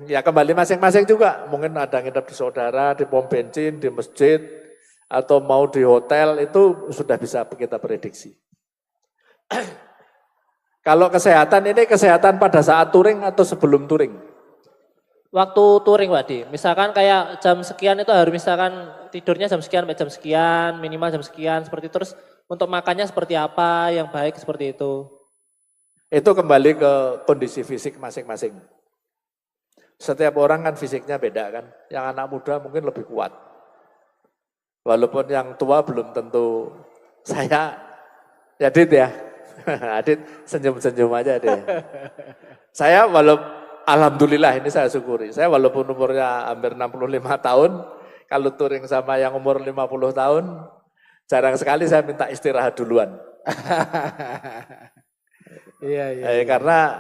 ya kembali masing-masing juga. Mungkin ada nginep di saudara, di pom bensin, di masjid, atau mau di hotel, itu sudah bisa kita prediksi. Kalau kesehatan ini kesehatan pada saat touring atau sebelum touring? Waktu touring Pak Di, misalkan kayak jam sekian itu harus misalkan tidurnya jam sekian sampai jam sekian, minimal jam sekian, seperti itu. Terus untuk makannya seperti apa, yang baik seperti itu. Itu kembali ke kondisi fisik masing-masing. Setiap orang kan fisiknya beda kan, yang anak muda mungkin lebih kuat. Walaupun yang tua belum tentu. Saya, ya Dit ya, Adit senyum-senyum aja deh. Saya alhamdulillah ini saya syukuri. Saya walaupun umurnya hampir 65 tahun, kalau touring sama yang umur 50 tahun, jarang sekali saya minta istirahat duluan. Iya. Karena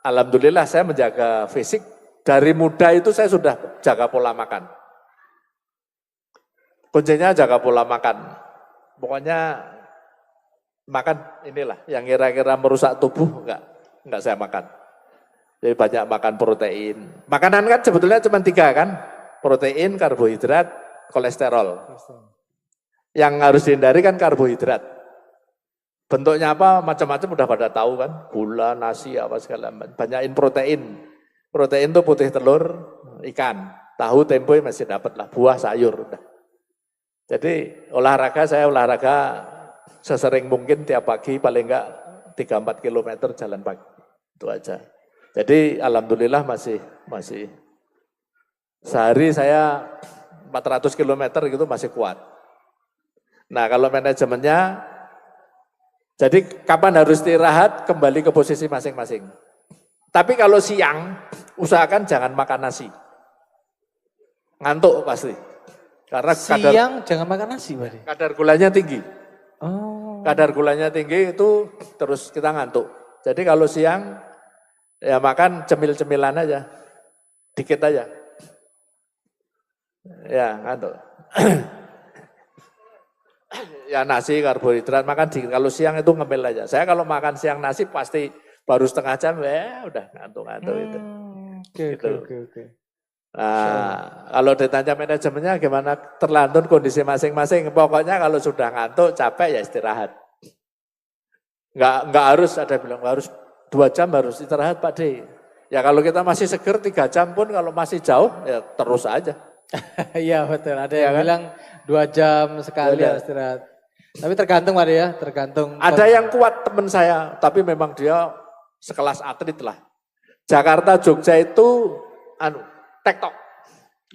alhamdulillah saya menjaga fisik. Dari muda itu saya sudah jaga pola makan. Kuncinya jaga pola makan. Pokoknya makan inilah yang kira-kira merusak tubuh enggak saya makan. Jadi banyak makan protein. Makanan kan sebetulnya cuma 3 kan? Protein, karbohidrat, kolesterol. Yang harus dihindari kan karbohidrat. bentuknya apa, macam-macam udah pada tahu kan. Gula, nasi, apa segala macam. Banyakin protein. Protein itu putih telur, ikan. Tahu, tempe masih dapat lah. Buah, sayur. Udah. Jadi saya olahraga sesering mungkin tiap pagi paling enggak 3-4 kilometer jalan pagi. Itu aja. Jadi alhamdulillah masih sehari saya 400 kilometer gitu masih kuat. Nah kalau manajemennya, jadi kapan harus istirahat kembali ke posisi masing-masing. Tapi kalau siang usahakan jangan makan nasi. Ngantuk pasti. Karena Siang jangan makan nasi, Pak. kadar gulanya tinggi. Oh. Kadar gulanya tinggi itu terus kita ngantuk. Jadi kalau siang ya makan cemil-cemilan aja. Dikit aja. Ya ngantuk. Ya nasi, karbohidrat, makan dikit. Kalau siang itu ngemil aja. Saya kalau makan siang nasi pasti baru setengah jam, ya udah ngantuk-ngantuk itu. Oke. Nah, kalau ditanya manajemennya gimana, tergantung kondisi masing-masing. Pokoknya kalau sudah ngantuk, capek ya istirahat. Enggak harus, ada bilang harus 2 jam harus istirahat Pak D. Ya kalau kita masih seger 3 jam pun kalau masih jauh ya terus aja. Iya betul, ada yang bilang 2 jam sekali harus istirahat. Tapi tergantung Pak D ya, tergantung. Ada yang kuat teman saya, tapi memang dia sekelas atlet lah. Jakarta, Jogja itu tektok.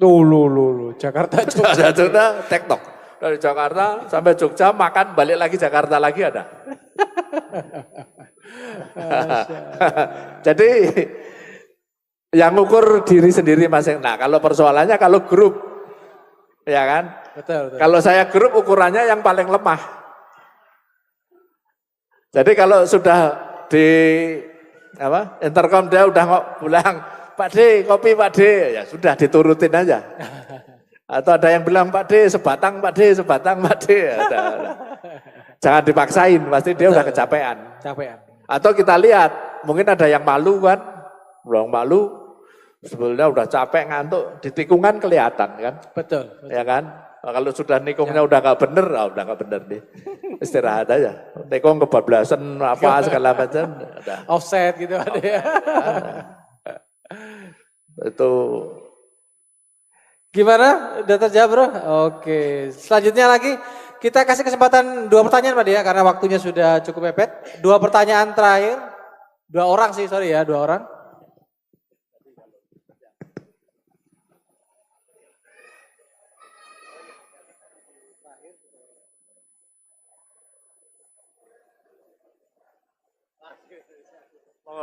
Lu. Jakarta Jogja. Tektok. Dari Jakarta sampai Jogja makan, balik lagi Jakarta lagi ada. Jadi yang ukur diri sendiri masing. Nah kalau persoalannya kalau grup, ya kan? Betul. Kalau saya grup ukurannya yang paling lemah. Jadi kalau sudah di intercom dia udah bilang, Pak D, kopi Pak D, ya sudah diturutin aja. Atau ada yang bilang Pak D, sebatang Pak D, ya, udah. Jangan dipaksain, pasti dia udah kecapean. Atau kita lihat, mungkin ada yang malu kan, orang malu, sebetulnya udah capek ngantuk, di tikungan kelihatan kan. Betul. Ya kan, kalau sudah nikungnya udah gak bener, udah gak bener nih. Istirahat aja, nikung kebablasan apa segala macam. Offset gitu ada ya. Itu gimana? Udah terjawab bro? Oke, selanjutnya lagi kita kasih kesempatan 2 pertanyaan Pak Dia karena waktunya sudah cukup mepet. 2 pertanyaan terakhir, 2 orang sih, 2 orang.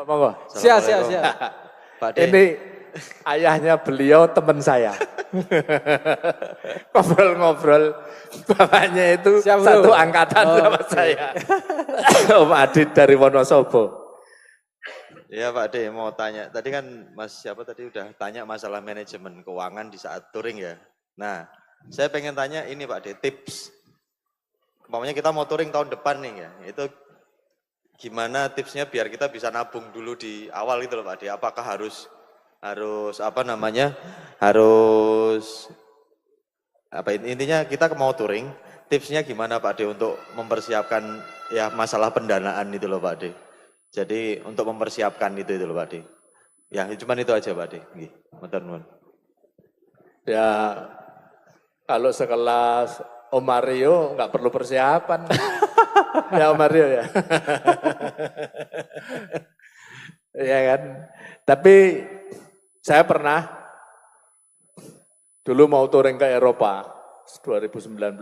Monggo. Siap. Pak D. Ini ayahnya beliau teman saya. Ngobrol-ngobrol, bapaknya itu satu angkatan sama saya. Om Adit dari Wonosobo. Ya Pak D, mau tanya. Tadi kan Mas siapa tadi udah tanya masalah manajemen keuangan di saat touring ya. Nah, saya pengen tanya ini Pak D, tips. Umpamanya kita mau touring tahun depan nih ya, itu gimana tipsnya biar kita bisa nabung dulu di awal gitu loh Pak D. Apakah harus intinya kita mau touring, tipsnya gimana Pak D untuk mempersiapkan ya masalah pendanaan itu loh Pak D. Jadi untuk mempersiapkan itu loh Pak D. Ya cuman itu aja Pak D. Nggih, matur nuwun. Ya kalau sekelas Om Mario nggak perlu persiapan. Ya Om Mario ya. Ya kan. Tapi saya pernah dulu mau touring ke Eropa 2019,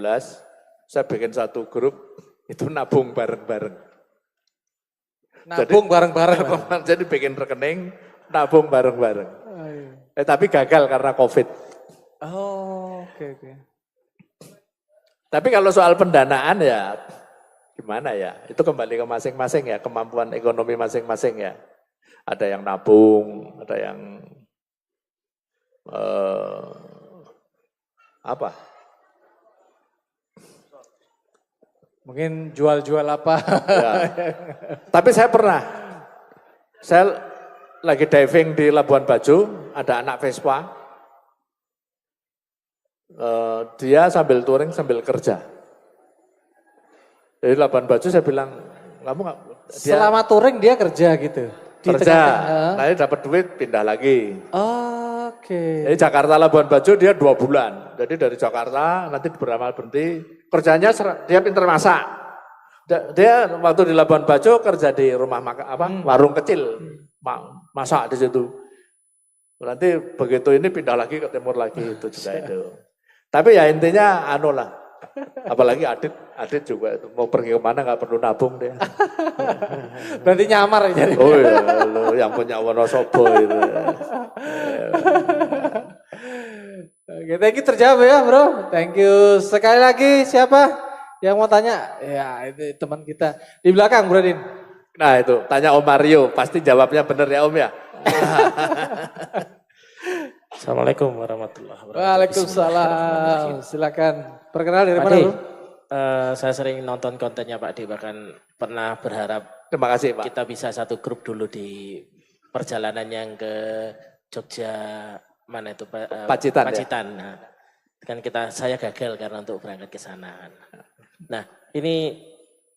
saya bikin satu grup itu nabung bareng-bareng. Jadi bikin rekening, nabung bareng-bareng. Tapi gagal karena COVID. Oke. Tapi kalau soal pendanaan ya gimana ya, itu kembali ke masing-masing ya, kemampuan ekonomi masing-masing ya. Ada yang nabung, ada yang mungkin jual-jual apa. Ya. Tapi saya lagi diving di Labuan Bajo, ada anak Vespa, dia sambil touring sambil kerja. Jadi Labuan Bajo saya bilang, kamu nggak, dia Selama touring dia kerja gitu. Di kerja, tengah-tengah. nanti dapat duit pindah lagi. Oke. Jadi Jakarta Labuan Bajo dia 2 bulan. Jadi dari Jakarta nanti berhenti, kerjanya dia pinter masak. Dia waktu di Labuan Bajo kerja di rumah makan warung kecil, masak di situ. Nanti begitu ini pindah lagi ke timur lagi itu juga itu. Tapi ya intinya anu lah. Apalagi Adit juga itu mau pergi kemana nggak perlu nabung dia. Berarti nyamar ya jadi. Oh iya, lu yang punya Wonosobo itu. Oke, thank you terjawab ya bro. Thank you. Sekali lagi siapa yang mau tanya? Ya itu teman kita. Di belakang Bro Din. Nah itu, tanya Om Mario, pasti jawabnya benar ya Om ya. Assalamualaikum warahmatullahi wabarakatuh. Waalaikumsalam. Silakan. Perkenal dari Pak mana D, Bro? saya sering nonton kontennya Pak D, bahkan pernah berharap Terima kasih Pak. kita bisa satu grup dulu di perjalanan yang ke Jogja, mana itu Pak? Pacitan, ya? Pacitan. Nah, kan saya gagal karena untuk berangkat ke sana. Nah ini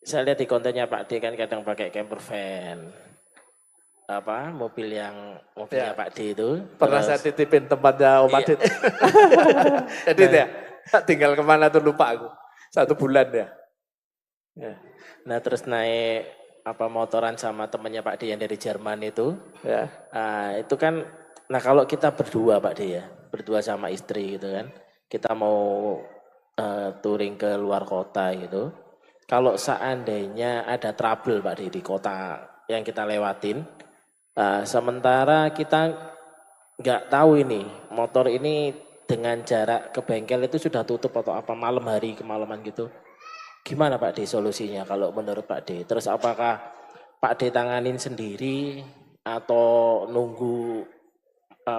saya lihat di kontennya Pak D kan kadang pakai camper van. Mobilnya Ya. Pak D itu. Pernah saya titipin tempatnya Om Adit. Adit ya, tinggal kemana tuh lupa aku. 1 bulan ya. Nah terus naik motoran sama temannya Pak D yang dari Jerman itu. Ya. Itu kan, nah kalau kita berdua Pak D ya, berdua sama istri gitu kan. Kita mau touring ke luar kota gitu. Kalau seandainya ada trouble Pak D di kota yang kita lewatin. Sementara kita nggak tahu ini motor ini dengan jarak ke bengkel itu sudah tutup atau malam hari kemalaman gitu. Gimana Pak D solusinya kalau menurut Pak D? Terus apakah Pak D tanganin sendiri atau nunggu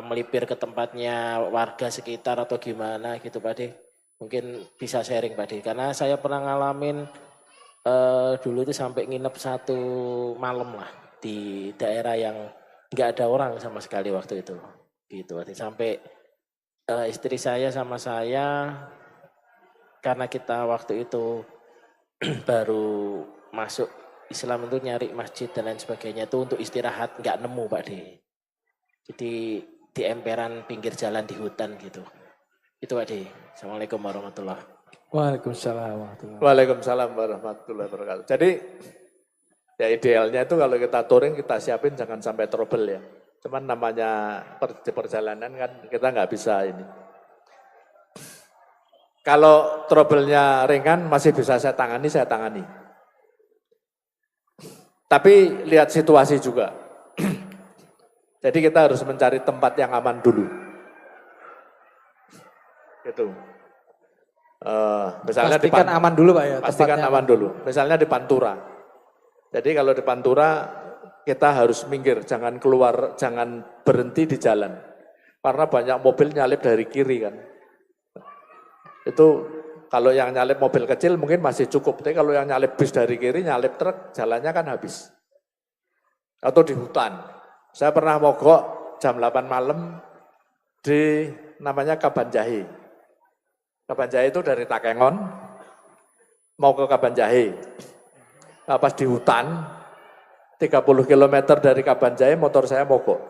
melipir ke tempatnya warga sekitar atau gimana gitu Pak D? Mungkin bisa sharing Pak D, karena saya pernah ngalamin dulu itu sampai nginep 1 malam lah di daerah yang nggak ada orang sama sekali waktu itu, gitu. Sampai istri saya sama saya, karena kita waktu itu baru masuk Islam itu nyari masjid dan lain sebagainya itu untuk istirahat nggak nemu Pak D. Jadi di emperan pinggir jalan di hutan gitu. Itu Pak D. Assalamualaikum warahmatullahi wabarakatuh. Waalaikumsalam warahmatullahi wabarakatuh. Jadi ya idealnya itu kalau kita touring kita siapin jangan sampai trouble ya. Cuman namanya di perjalanan kan kita nggak bisa ini. Kalau trouble-nya ringan masih bisa saya tangani. Tapi lihat situasi juga. Jadi kita harus mencari tempat yang aman dulu. Gitu. Misalnya pastikan aman dulu Pak ya. Pastikan aman dulu. Misalnya di Pantura. Jadi kalau di Pantura kita harus minggir, jangan keluar, jangan berhenti di jalan. Karena banyak mobil nyalip dari kiri kan. Itu kalau yang nyalip mobil kecil mungkin masih cukup. Tapi kalau yang nyalip bis dari kiri, nyalip truk, jalannya kan habis. Atau di hutan. Saya pernah mogok jam 8 malam di namanya Kabanjahe. Kabanjahe itu dari Takengon mau ke Kabanjahe. Nah, pas di hutan 30 km dari Kabanjahe motor saya mogok.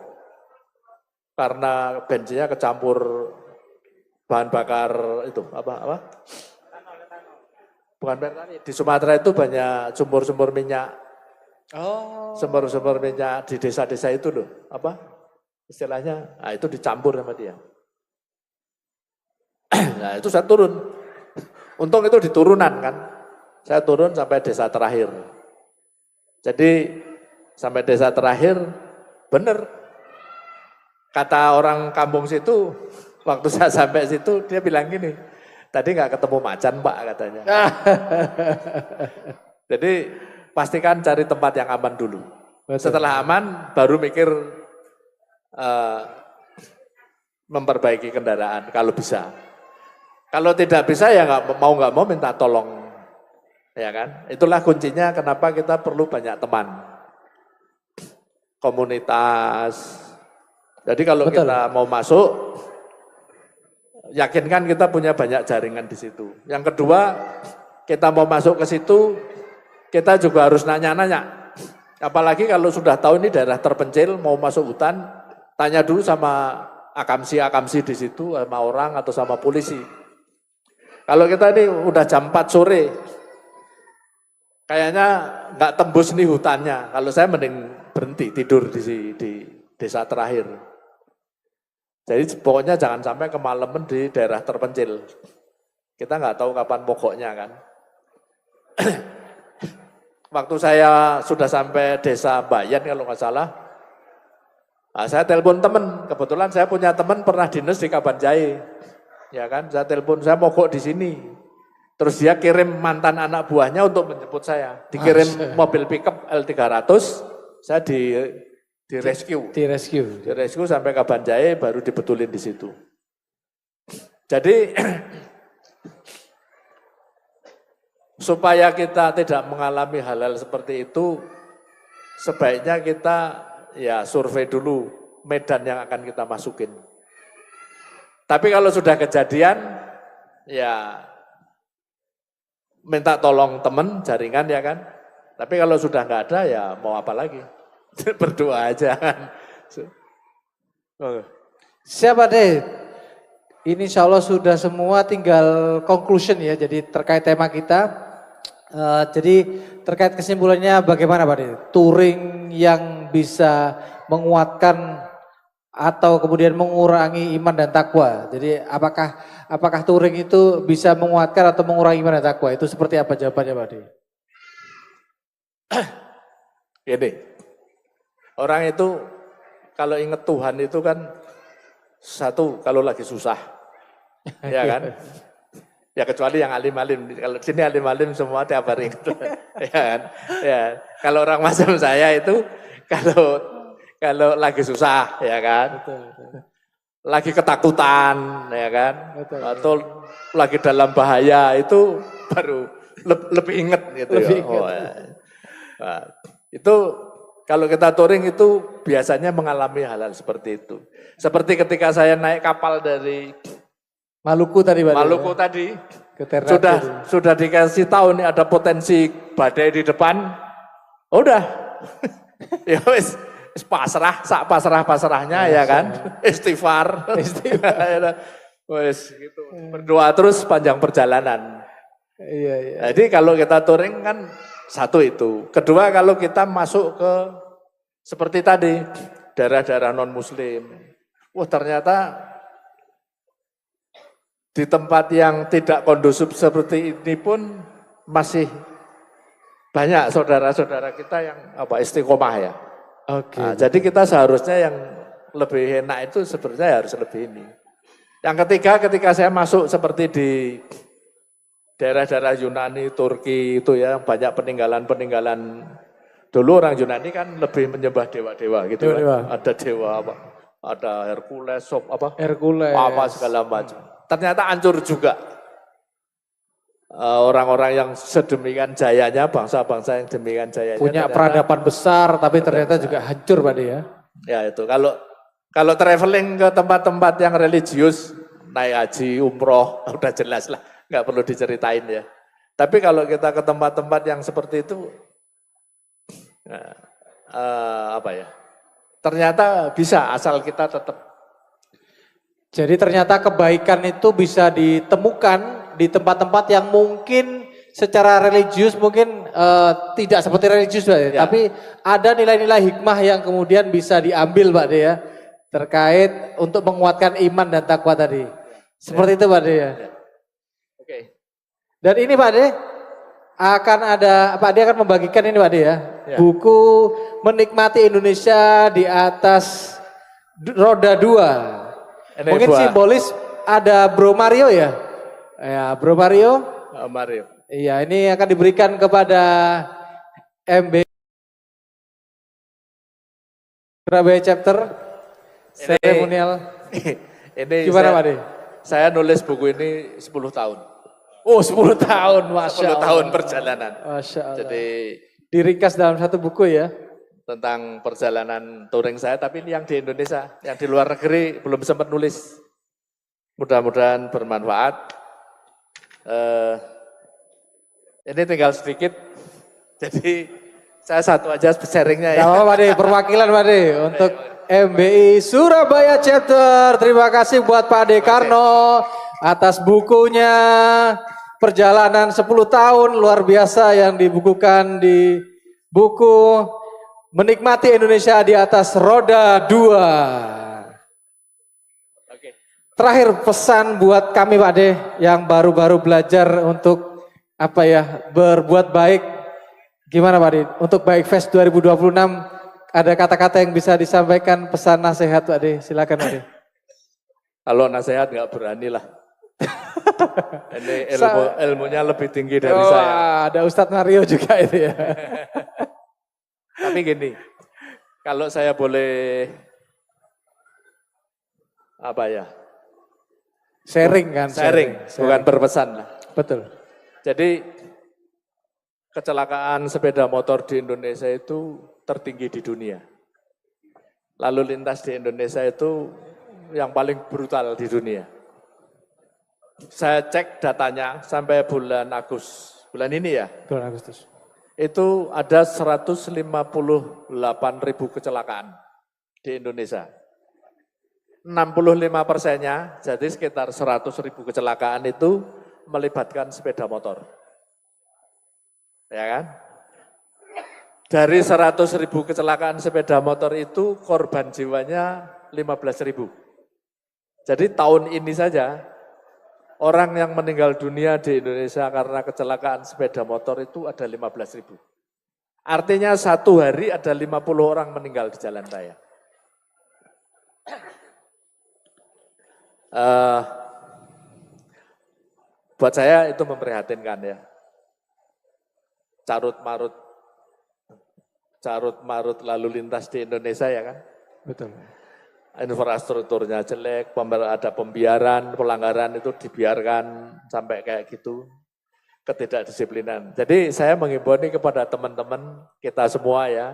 Karena bensinnya kecampur bahan bakar itu apa? Bukan di Sumatera itu banyak sumur-sumur minyak. Oh. Sumber-sumber minyak di desa-desa itu loh, apa istilahnya? Nah, itu dicampur sama dia. Nah, itu saya turun. Untung itu di turunan kan. Saya turun sampai desa terakhir. Jadi sampai desa terakhir, bener. Kata orang kampung situ, waktu saya sampai situ dia bilang gini, tadi nggak ketemu macan Pak katanya. Jadi pastikan cari tempat yang aman dulu. Setelah aman, baru mikir memperbaiki kendaraan kalau bisa. Kalau tidak bisa ya nggak mau minta tolong, ya kan? Itulah kuncinya kenapa kita perlu banyak teman, komunitas. Jadi kalau kita mau masuk, yakinkan kita punya banyak jaringan di situ. Yang kedua, kita mau masuk ke situ, kita juga harus nanya-nanya. Apalagi kalau sudah tahu ini daerah terpencil, mau masuk hutan, tanya dulu sama akamsi di situ, sama orang atau sama polisi. Kalau kita ini udah jam 4 sore, kayaknya nggak tembus nih hutannya. Kalau saya mending berhenti tidur di desa terakhir. Jadi pokoknya jangan sampai kemalaman di daerah terpencil. Kita nggak tahu kapan mogoknya kan. Waktu saya sudah sampai desa Bayan kalau nggak salah, nah, saya telepon teman. Kebetulan saya punya teman pernah dinas di Kabanjai, ya kan. Saya telepon, saya mogok di sini. Terus dia kirim mantan anak buahnya untuk menjemput saya. Dikirim mobil pickup L300, saya di rescue. Di rescue. Di rescue sampai Kabanjai, baru dibetulin di situ. Jadi supaya kita tidak mengalami hal-hal seperti itu, sebaiknya kita ya survei dulu medan yang akan kita masukin. Tapi kalau sudah kejadian, ya minta tolong teman, jaringan ya kan. Tapi kalau sudah nggak ada, ya mau apa lagi? Berdoa aja kan. Siapa deh? Ini insya Allah sudah semua, tinggal conclusion ya. Jadi terkait tema kita. Jadi terkait kesimpulannya bagaimana Pak De? Touring yang bisa menguatkan atau kemudian mengurangi iman dan takwa. Jadi apakah touring itu bisa menguatkan atau mengurangi iman dan takwa? Itu seperti apa jawabannya Pak De? Gini, orang itu kalau ingat Tuhan itu kan satu kalau lagi susah, ya kan? Ya kecuali yang alim-alim, kalau sini alim-alim semua tiap hari gitu. Ya kan? Ya. Kalau orang macam saya itu kalau lagi susah, ya kan? Lagi ketakutan, ya kan? Atau lagi dalam bahaya itu baru lebih inget gitu ya. Nah, itu kalau kita touring itu biasanya mengalami hal-hal seperti itu. Seperti ketika saya naik kapal dari Maluku tadi Pak. Maluku tadi Ternate sudah dikasih tahu nih ada potensi badai di depan. Udah. Ya wis pasrahnya ya kan. Istighfar. Wis gitu. Berdoa terus panjang perjalanan. Iya. Jadi kalau kita touring kan satu itu. Kedua kalau kita masuk ke seperti tadi daerah-daerah non muslim. Wah ternyata di tempat yang tidak kondusif seperti ini pun masih banyak saudara-saudara kita yang istiqomah ya. Oke. Nah, jadi kita seharusnya yang lebih enak itu sebenarnya harus lebih ini. Yang ketiga ketika saya masuk seperti di daerah-daerah Yunani, Turki itu ya banyak peninggalan-peninggalan. Dulu orang Yunani kan lebih menyembah dewa-dewa gitu kan. Ada dewa apa? Ada Hercules, apa segala macam. Ternyata hancur juga. Orang-orang yang sedemikian jayanya, bangsa-bangsa yang demikian jayanya. Punya peradaban besar, tapi ternyata juga hancur Pak De ya. Ya itu, kalau traveling ke tempat-tempat yang religius, naik haji, umroh, udah jelas lah. Nggak perlu diceritain ya. Tapi kalau kita ke tempat-tempat yang seperti itu, ternyata bisa asal kita tetap. Jadi ternyata kebaikan itu bisa ditemukan di tempat-tempat yang mungkin secara religius mungkin tidak seperti religius Pak De, tapi ada nilai-nilai hikmah yang kemudian bisa diambil Pak De ya, terkait untuk menguatkan iman dan takwa tadi. Seperti itu Pak De ya. Oke. Dan ini Pak De Pak De akan membagikan ini Pak De ya, buku Menikmati Indonesia di Atas Roda 2. Mungkin simbolis ada Bro Mario ya? Ya, Bro Mario. Mario. Iya, ini akan diberikan kepada MB Surabaya Chapter seremonial. Ini gimana Pak De? Saya nulis buku ini 10 tahun. Oh 10 tahun, Masya 10 tahun perjalanan. Masya Allah. Jadi diringkas dalam satu buku ya? Tentang perjalanan touring saya, tapi ini yang di Indonesia, yang di luar negeri belum sempat nulis. Mudah-mudahan bermanfaat. Ini tinggal sedikit, Jadi saya satu aja sharingnya ya. Gak apa-apa Pak De, perwakilan Pak De untuk MBI Surabaya Chapter. Terima kasih buat Pak De Karno atas bukunya Perjalanan 10 tahun luar biasa yang dibukukan di buku Menikmati Indonesia di atas Roda 2. Terakhir pesan buat kami Pak De yang baru-baru belajar untuk berbuat baik. Gimana Pak De? Untuk Baik Fest 2026 ada kata-kata yang bisa disampaikan, pesan nasihat Pak De. Silakan Pak De. Kalau nasihat nggak berani lah. Ini ilmunya lebih tinggi dari Oh, saya. ada Ustadz Mario juga itu ya. Tapi gini, kalau saya boleh Sharing kan? Sharing, bukan berpesan lah. Betul. Jadi kecelakaan sepeda motor di Indonesia itu tertinggi di dunia. Lalu lintas di Indonesia itu yang paling brutal di dunia. Saya cek datanya sampai bulan bulan ini ya. Bulan Agustus. Itu ada 158.000 kecelakaan di Indonesia. 65%-nya, jadi sekitar 100.000 kecelakaan itu melibatkan sepeda motor. Ya kan? Dari 100.000 kecelakaan sepeda motor itu korban jiwanya 15.000. Jadi tahun ini saja orang yang meninggal dunia di Indonesia karena kecelakaan sepeda motor itu ada 15.000. Artinya satu hari ada 50 orang meninggal di jalan raya. Buat saya itu memprihatinkan ya. Carut marut lalu lintas di Indonesia ya kan. Betul. Infrastrukturnya jelek, ada pembiaran, pelanggaran itu dibiarkan sampai kayak gitu, ketidakdisiplinan. Jadi saya menghimbau ini kepada teman-teman kita semua ya,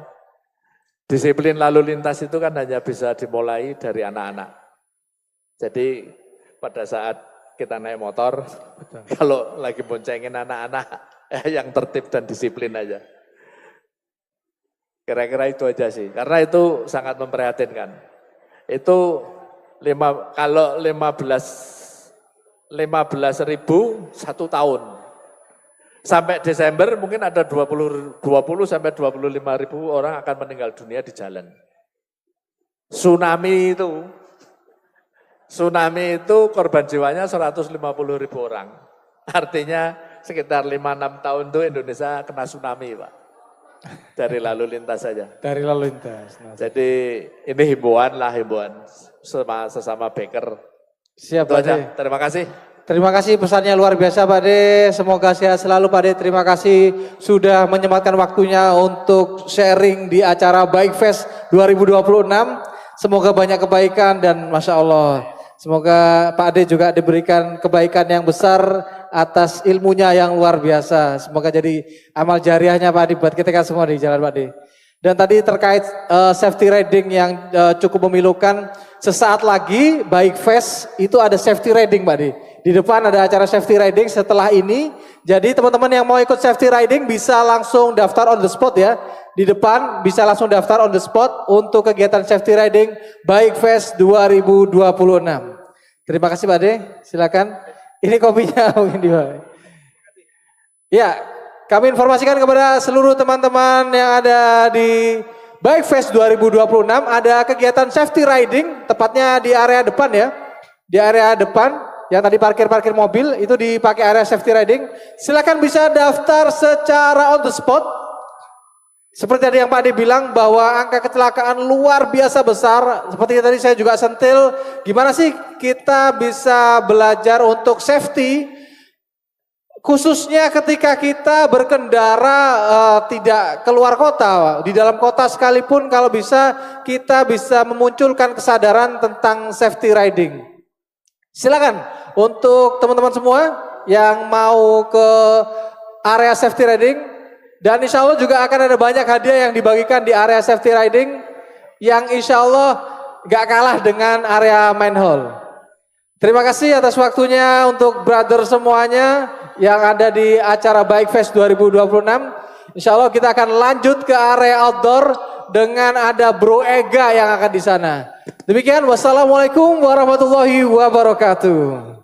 disiplin lalu lintas itu kan hanya bisa dimulai dari anak-anak. Jadi pada saat kita naik motor, betul, kalau lagi boncengin anak-anak yang tertib dan disiplin aja. Kira-kira itu aja sih, karena itu sangat memprihatinkan. Itu kalau 15.000 1 tahun. Sampai Desember mungkin ada 20 sampai 25.000 orang akan meninggal dunia di jalan. Tsunami itu korban jiwanya 150.000 orang. Artinya sekitar 5-6 tahun itu Indonesia kena tsunami, Pak. Dari lalu lintas saja. Dari lalu lintas. Jadi ini himbauan sesama baker. Siap Itu Pak aja. De. Terima kasih. Terima kasih pesannya luar biasa Pak De. Semoga sehat selalu Pak De. Terima kasih sudah menyempatkan waktunya untuk sharing di acara Baik Fest 2026. Semoga banyak kebaikan dan Masya Allah. Semoga Pak De juga diberikan kebaikan yang besar atas ilmunya yang luar biasa. Semoga jadi amal jariahnya Pak De buat kita semua di jalan Pak De. Dan tadi terkait safety riding yang cukup memilukan, sesaat lagi Baik Fest itu ada safety riding Pak De. Di depan ada acara safety riding setelah ini. Jadi teman-teman yang mau ikut safety riding bisa langsung daftar on the spot ya. Di depan bisa langsung daftar on the spot untuk kegiatan safety riding Baik Fest 2026. Terima kasih Pak De, silakan. Ini kopinya mungkin di bawah. Ya, kami informasikan kepada seluruh teman-teman yang ada di Baik Fest 2026 ada kegiatan safety riding, tepatnya di area depan ya. Di area depan yang tadi parkir mobil itu dipakai area safety riding. Silakan bisa daftar secara on the spot. Seperti tadi yang Pak Ade bilang bahwa angka kecelakaan luar biasa besar. Seperti tadi saya juga sentil, gimana sih kita bisa belajar untuk safety, khususnya ketika kita berkendara tidak keluar kota. Di dalam kota sekalipun kalau bisa kita bisa memunculkan kesadaran tentang safety riding. Silakan untuk teman-teman semua yang mau ke area safety riding. Dan insya Allah juga akan ada banyak hadiah yang dibagikan di area safety riding yang insya Allah gak kalah dengan area main hall. Terima kasih atas waktunya untuk brother semuanya yang ada di acara Baik Fest 2026. Insya Allah kita akan lanjut ke area outdoor dengan ada Bro Ega yang akan di sana. Demikian, wassalamualaikum warahmatullahi wabarakatuh.